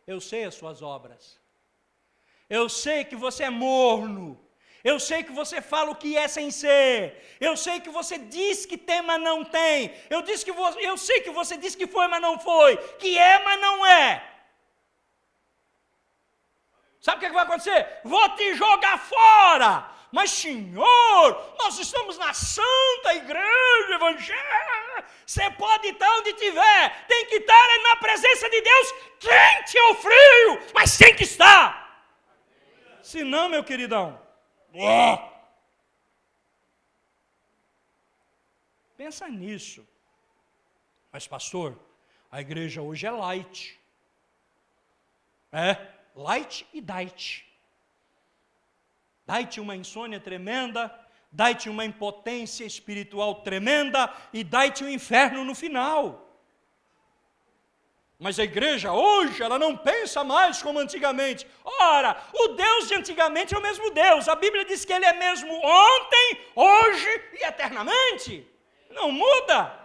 eu sei as suas obras. Eu sei que você é morno. Eu sei que você fala o que é sem ser. Eu sei que você diz que tem, mas não tem. Eu sei que você diz que foi, mas não foi. Que é, mas não é. Sabe o que vai acontecer? Vou te jogar fora. Mas, Senhor, nós estamos na santa igreja evangélica. Você pode estar onde estiver. Tem que estar na presença de Deus, quente ou frio, mas tem que estar. Se não, meu queridão, pensa nisso. Mas, pastor, a igreja hoje é light. Light e diet. Dai-te uma insônia tremenda, dai-te uma impotência espiritual tremenda e dai-te um inferno no final. Mas a igreja hoje, ela não pensa mais como antigamente. Ora, o Deus de antigamente é o mesmo Deus. A Bíblia diz que Ele é mesmo ontem, hoje e eternamente. Não muda.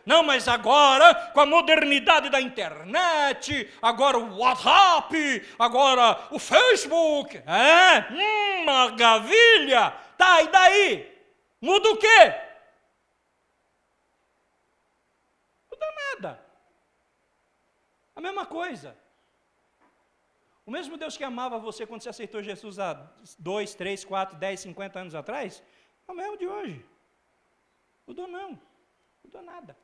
Não, mas agora, com a modernidade da internet, agora o WhatsApp, agora o Facebook, maravilha! Tá, e daí? Muda o quê? Muda nada. A mesma coisa. O mesmo Deus que amava você quando você aceitou Jesus há 2, 3, 4, 10, 50 anos atrás, é o mesmo de hoje. Mudou não, mudou nada.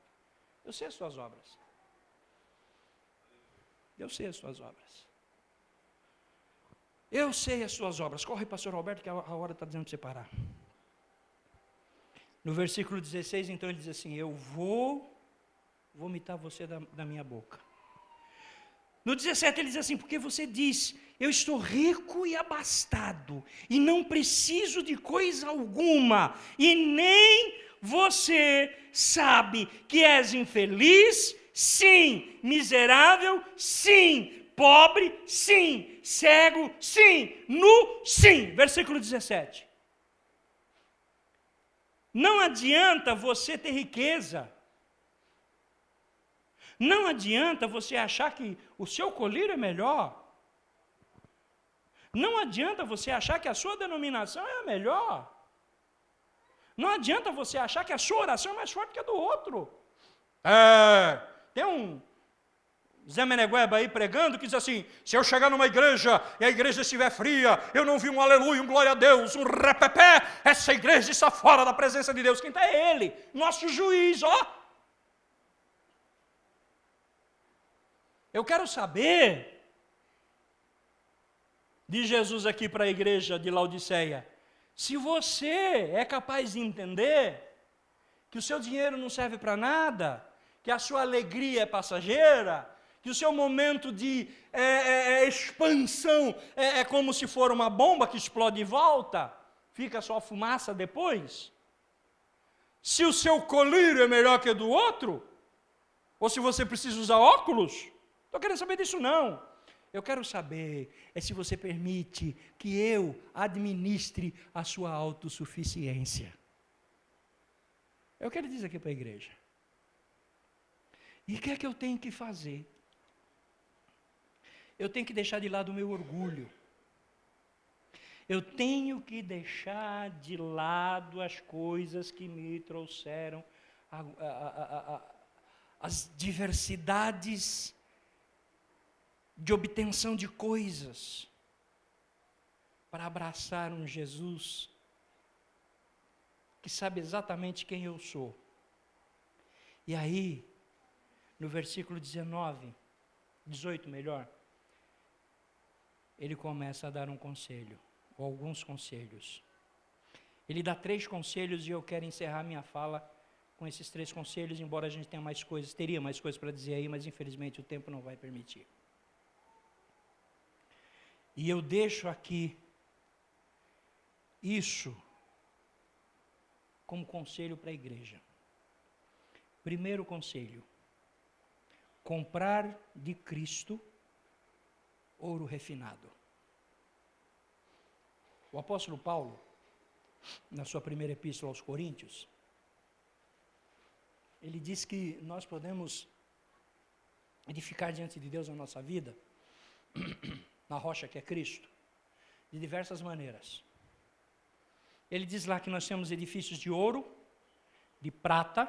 Eu sei as suas obras. Eu sei as suas obras. Eu sei as suas obras. Corre, pastor Roberto, que a hora está dizendo para você parar. No versículo 16, então, ele diz assim, eu vou vomitar você da minha boca. No 17 ele diz assim, porque você diz, eu estou rico e abastado, e não preciso de coisa alguma, e nem você sabe que és infeliz, sim, miserável, sim, pobre, sim, cego, sim, nu, sim. Versículo 17. Não adianta você ter riqueza. Não adianta você achar que o seu colírio é melhor. Não adianta você achar que a sua denominação é a melhor. Não adianta você achar que a sua oração é mais forte que a do outro. Tem um Zé Menegueba aí pregando que diz assim, se eu chegar numa igreja e a igreja estiver fria, eu não vi um aleluia, um glória a Deus, um repepé, essa igreja está fora da presença de Deus. Quem está é Ele, nosso juiz, ó. Eu quero saber Diz Jesus aqui para a igreja de Laodiceia: se você é capaz de entender que o seu dinheiro não serve para nada, que a sua alegria é passageira, que o seu momento de expansão é como se for uma bomba que explode e volta, fica só fumaça depois. Se o seu colírio é melhor que o do outro, ou se você precisa usar óculos, não estou querendo saber disso não. Eu quero saber se você permite que eu administre a sua autossuficiência. Eu quero dizer aqui para a igreja. E o que é que eu tenho que fazer? Eu tenho que deixar de lado o meu orgulho. Eu tenho que deixar de lado as coisas que me trouxeram as diversidades de obtenção de coisas, para abraçar um Jesus que sabe exatamente quem eu sou. E aí, no versículo 18 melhor, ele começa a dar um conselho, ou alguns conselhos. Ele dá 3 conselhos e eu quero encerrar minha fala com esses 3 conselhos, embora a gente tenha mais coisas, teria mais coisas para dizer aí, mas infelizmente o tempo não vai permitir. E eu deixo aqui isso como conselho para a igreja. Primeiro conselho: comprar de Cristo ouro refinado. O apóstolo Paulo, na sua primeira epístola aos Coríntios, ele diz que nós podemos edificar diante de Deus a nossa vida na rocha que é Cristo, de diversas maneiras. Ele diz lá que nós temos edifícios de ouro, de prata,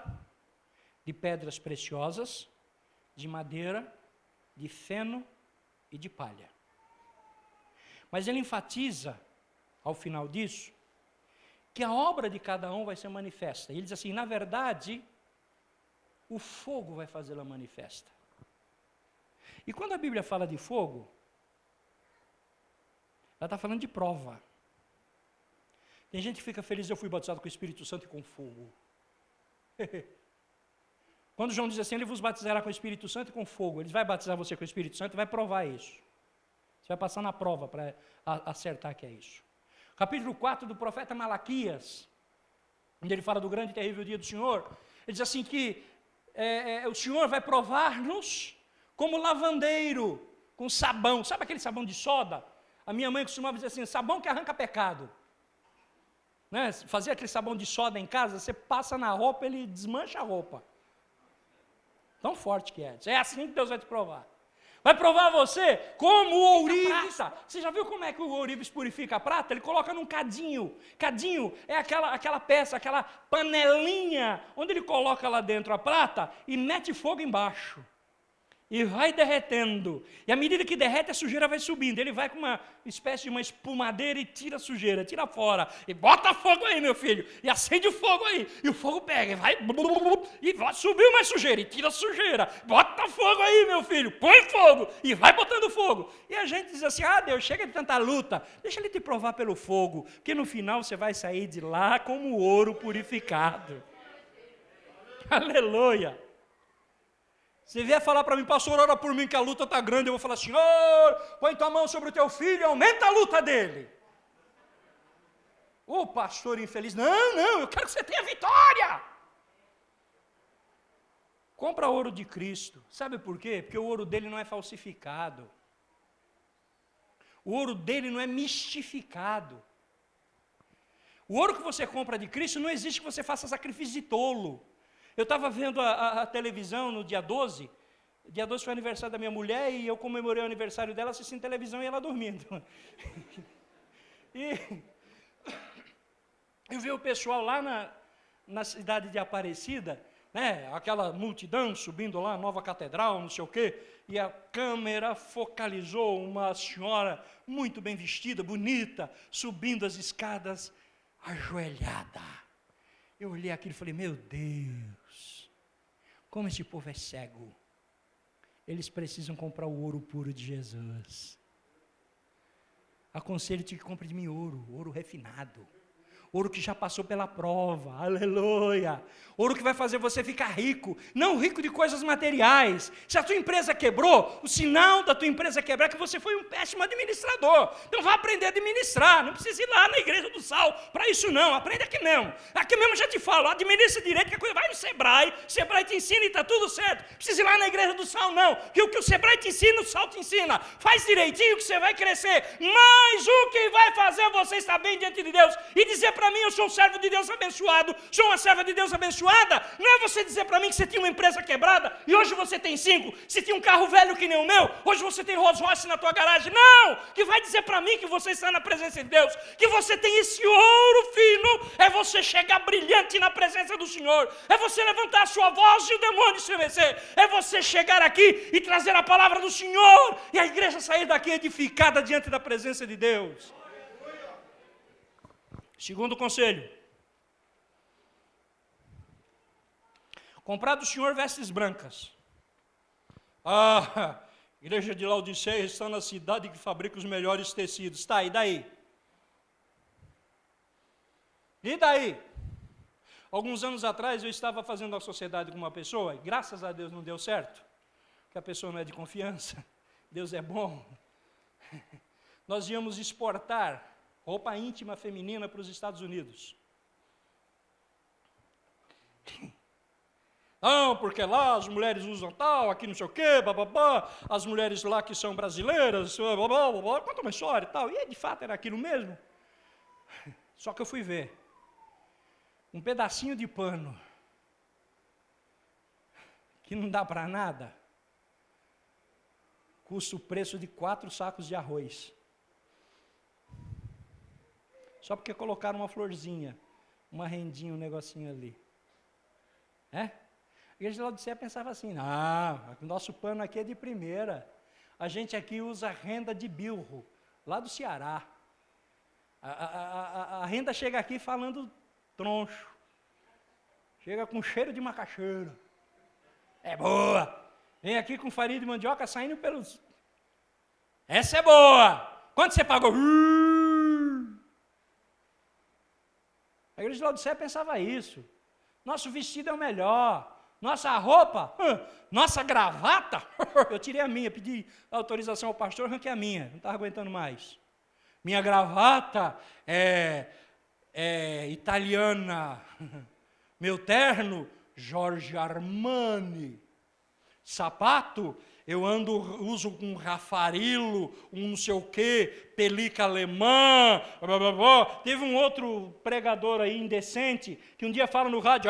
de pedras preciosas, de madeira, de feno e de palha. Mas ele enfatiza, ao final disso, que a obra de cada um vai ser manifesta. Ele diz assim: na verdade, o fogo vai fazê-la manifesta. E quando a Bíblia fala de fogo, ela está falando de prova. Tem gente que fica feliz: eu fui batizado com o Espírito Santo e com fogo. Quando João diz assim: ele vos batizará com o Espírito Santo e com fogo, ele vai batizar você com o Espírito Santo e vai provar isso. Você vai passar na prova para acertar que é isso. Capítulo 4 do profeta Malaquias, onde ele fala do grande e terrível dia do Senhor, ele diz assim que o Senhor vai provar-nos como lavandeiro, com sabão. Sabe aquele sabão de soda? A minha mãe costumava dizer assim: sabão que arranca pecado. Né? Fazer aquele sabão de soda em casa, você passa na roupa, ele desmancha a roupa. Tão forte que é. É assim que Deus vai te provar. Vai provar você como o ourives. Você já viu como é que o ourives purifica a prata? Ele coloca num cadinho. Cadinho é aquela peça, aquela panelinha, onde ele coloca lá dentro a prata e mete fogo embaixo. E vai derretendo. E à medida que derrete, a sujeira vai subindo. Ele vai com uma espécie de uma espumadeira e tira a sujeira, tira fora. E bota fogo aí, meu filho. E acende o fogo aí. E o fogo pega, e vai. E vai, subiu mais sujeira, e tira a sujeira. Bota fogo aí, meu filho. Põe fogo. E vai botando fogo. E a gente diz assim: ah, Deus, chega de tanta luta. Deixa ele te provar pelo fogo. Porque no final você vai sair de lá como ouro purificado. Aleluia. Se vier falar para mim: pastor, ora por mim que a luta está grande, eu vou falar: Senhor, põe tua mão sobre o teu filho e aumenta a luta dele. Ô pastor infeliz, não, eu quero que você tenha vitória. Compra ouro de Cristo. Sabe por quê? Porque o ouro dele não é falsificado. O ouro dele não é mistificado. O ouro que você compra de Cristo, não existe que você faça sacrifício de tolo. Eu estava vendo a televisão no dia 12, dia 12 foi o aniversário da minha mulher, e eu comemorei o aniversário dela assistindo televisão e ela dormindo. E eu vi o pessoal lá na cidade de Aparecida, né, aquela multidão subindo lá, nova catedral, não sei o quê, e a câmera focalizou uma senhora muito bem vestida, bonita, subindo as escadas, ajoelhada. Eu olhei aquilo e falei: meu Deus, como esse povo é cego. Eles precisam comprar o ouro puro de Jesus. Aconselho-te que compre de mim ouro refinado. Ouro que já passou pela prova, aleluia. Ouro que vai fazer você ficar rico, não rico de coisas materiais. Se a tua empresa quebrou, o sinal da tua empresa quebrar é que você foi um péssimo administrador. Então vá aprender a administrar, não precisa ir lá na igreja do Sal para isso não, aprende aqui mesmo. Aqui mesmo já te falo, administra direito, que a coisa vai no Sebrae te ensina e está tudo certo. Não precisa ir lá na igreja do Sal não, que o que o Sebrae te ensina, o Sal te ensina. Faz direitinho que você vai crescer, mas o que vai fazer você estar bem diante de Deus e dizer para mim, eu sou um servo de Deus abençoado, sou uma serva de Deus abençoada, não é você dizer para mim que você tinha uma empresa quebrada e hoje você tem 5, se tinha um carro velho que nem o meu, hoje você tem Rolls Royce na tua garagem, não, que vai dizer para mim que você está na presença de Deus, que você tem esse ouro fino, é você chegar brilhante na presença do Senhor, é você levantar a sua voz e o demônio se vencer, é você chegar aqui e trazer a palavra do Senhor, e a igreja sair daqui edificada diante da presença de Deus. Segundo conselho, comprar do Senhor vestes brancas. Ah, igreja de Laodiceia está na cidade que fabrica os melhores tecidos. Tá, e daí? E daí? Alguns anos atrás eu estava fazendo uma sociedade com uma pessoa, e graças a Deus não deu certo, porque a pessoa não é de confiança, Deus é bom. Nós íamos exportar roupa íntima feminina para os Estados Unidos. Não, porque lá as mulheres usam tal, aqui não sei o quê, bababá, as mulheres lá que são brasileiras, bababá, conta uma história e tal. E de fato era aquilo mesmo. Só que eu fui ver. Um pedacinho de pano, que não dá para nada, custa o preço de 4 sacos de arroz. Só porque colocaram uma florzinha, uma rendinha, um negocinho ali. A igreja de Laodiceia pensava assim, não, o nosso pano aqui é de primeira. A gente aqui usa renda de bilro, lá do Ceará. A renda chega aqui falando troncho. Chega com cheiro de macaxeira. É boa. Vem aqui com farinha de mandioca saindo pelos... Essa é boa. Quanto você pagou? A igreja de Laodiceia pensava isso. Nosso vestido é o melhor. Nossa roupa, nossa gravata. Eu tirei a minha, pedi autorização ao pastor, arranquei a minha. Não estava aguentando mais. Minha gravata é italiana. Meu terno, Giorgio Armani. Sapato, eu uso um Raffarillo, um não sei o quê, pelica alemã, blá, blá, blá. Teve um outro pregador aí indecente, que um dia fala no rádio,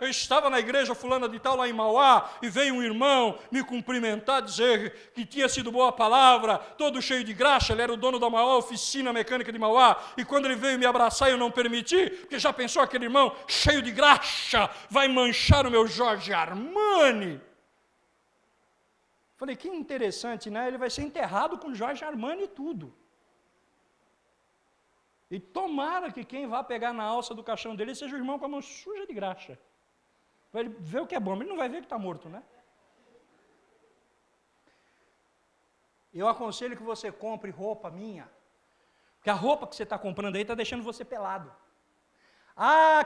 eu estava na igreja fulana de tal lá em Mauá, e veio um irmão me cumprimentar, dizer que tinha sido boa palavra, todo cheio de graxa, ele era o dono da maior oficina mecânica de Mauá, e quando ele veio me abraçar eu não permiti, porque já pensou aquele irmão cheio de graxa, vai manchar o meu Giorgio Armani. Falei, que interessante, né? Ele vai ser enterrado com Giorgio Armani e tudo. E tomara que quem vá pegar na alça do caixão dele seja o irmão com a mão suja de graxa. Para ele ver o que é bom, mas ele não vai ver que está morto, né? Eu aconselho que você compre roupa minha, porque a roupa que você está comprando aí está deixando você pelado.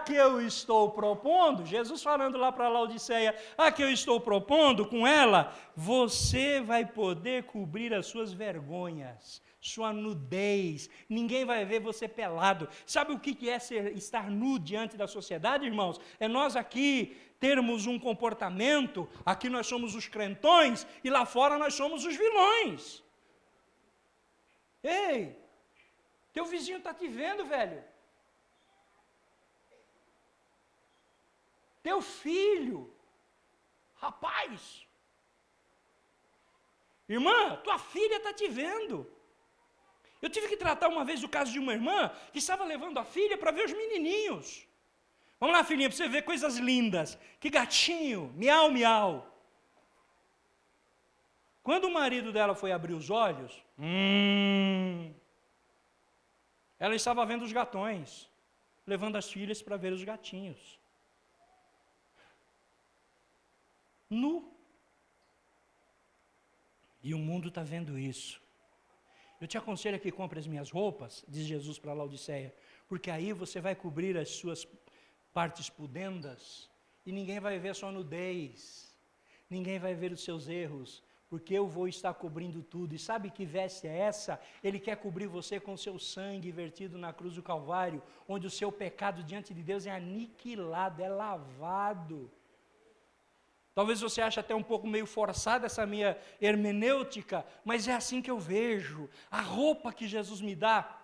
Que eu estou propondo, Jesus falando lá para Laodiceia, que eu estou propondo com ela, você vai poder cobrir as suas vergonhas, sua nudez, ninguém vai ver você pelado. Sabe o que é estar nu diante da sociedade, irmãos? É nós aqui termos um comportamento, aqui nós somos os crentões, e lá fora nós somos os vilões. Ei, teu vizinho está te vendo, velho. Teu filho, rapaz, irmã, tua filha está te vendo. Eu tive que tratar uma vez o caso de uma irmã que estava levando a filha para ver os menininhos. Vamos lá, filhinha, para você ver coisas lindas. Que gatinho, miau, miau. Quando o marido dela foi abrir os olhos, ela estava vendo os gatões, levando as filhas para ver os gatinhos. Nu. E o mundo está vendo isso. Eu te aconselho que compre as minhas roupas, diz Jesus para Laodiceia, porque aí você vai cobrir as suas partes pudendas e ninguém vai ver a sua nudez, ninguém vai ver os seus erros, porque eu vou estar cobrindo tudo. E sabe que veste é essa? Ele quer cobrir você com o seu sangue vertido na cruz do Calvário, onde o seu pecado diante de Deus é aniquilado, é lavado. Talvez você ache até um pouco meio forçada essa minha hermenêutica, mas é assim que eu vejo. A roupa que Jesus me dá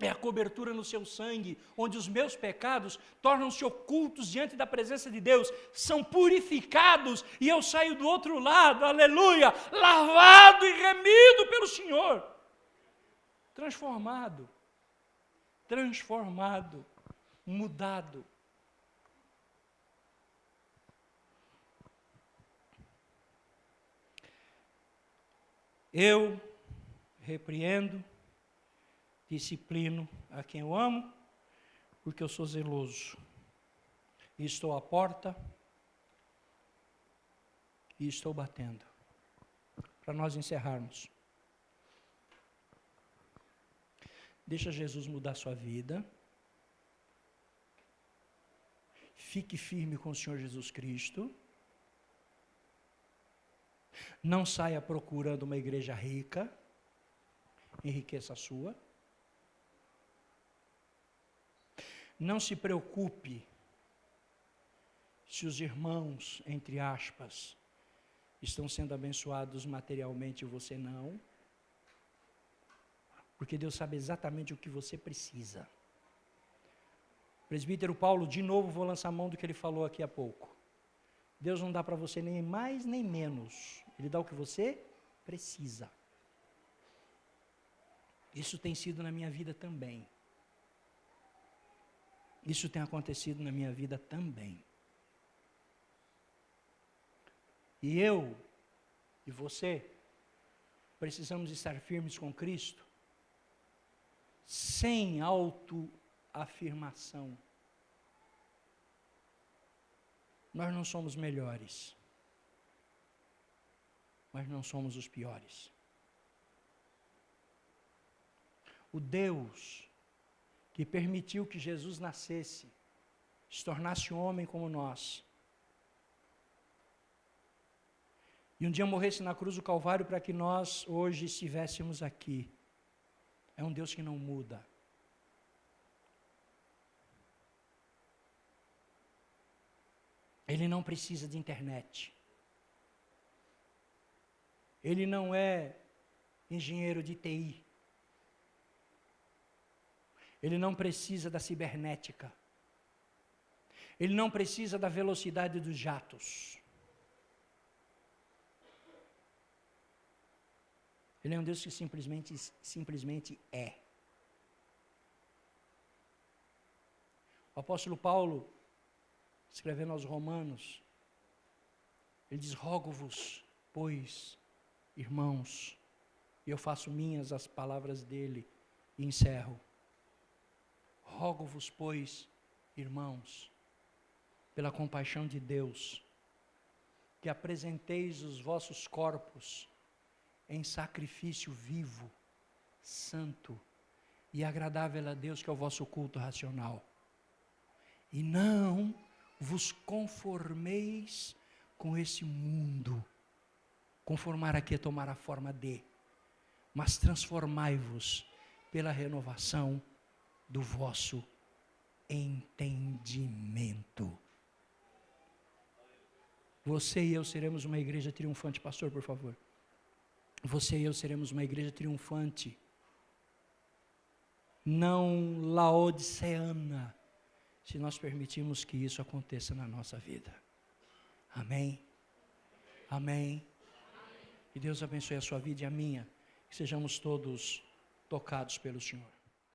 é a cobertura no seu sangue, onde os meus pecados tornam-se ocultos diante da presença de Deus, são purificados e eu saio do outro lado, aleluia, lavado e remido pelo Senhor, transformado, mudado. Eu repreendo, disciplino a quem eu amo, porque eu sou zeloso. E estou à porta e estou batendo. Para nós encerrarmos. Deixa Jesus mudar a sua vida. Fique firme com o Senhor Jesus Cristo. Não saia procurando uma igreja rica. Enriqueça a sua. Não se preocupe se os irmãos, entre aspas, estão sendo abençoados materialmente e você não. Porque Deus sabe exatamente o que você precisa. Presbítero Paulo, de novo vou lançar a mão do que ele falou aqui há pouco. Deus não dá para você nem mais nem menos. Ele dá o que você precisa. Isso tem sido na minha vida também. Isso tem acontecido na minha vida também. E eu e você precisamos estar firmes com Cristo, sem autoafirmação. Nós não somos melhores, mas não somos os piores. O Deus que permitiu que Jesus nascesse, se tornasse homem como nós, e um dia morresse na cruz do Calvário para que nós hoje estivéssemos aqui, é um Deus que não muda. Ele não precisa de internet. Ele não é engenheiro de TI. Ele não precisa da cibernética. Ele não precisa da velocidade dos jatos. Ele é um Deus que simplesmente é. O apóstolo Paulo, escrevendo aos Romanos, ele diz: rogo-vos, pois, irmãos, e eu faço minhas as palavras dele e encerro. Rogo-vos, pois, irmãos, pela compaixão de Deus, que apresenteis os vossos corpos em sacrifício vivo, santo e agradável a Deus, que é o vosso culto racional. E não vos conformeis com esse mundo. Conformar aqui é tomar a forma de, mas transformai-vos pela renovação do vosso entendimento. Você e eu seremos uma igreja triunfante, pastor, por favor. Você e eu seremos uma igreja triunfante, não laodiceana, se nós permitirmos que isso aconteça na nossa vida. Amém? Amém? Que Deus abençoe a sua vida e a minha, que sejamos todos tocados pelo Senhor.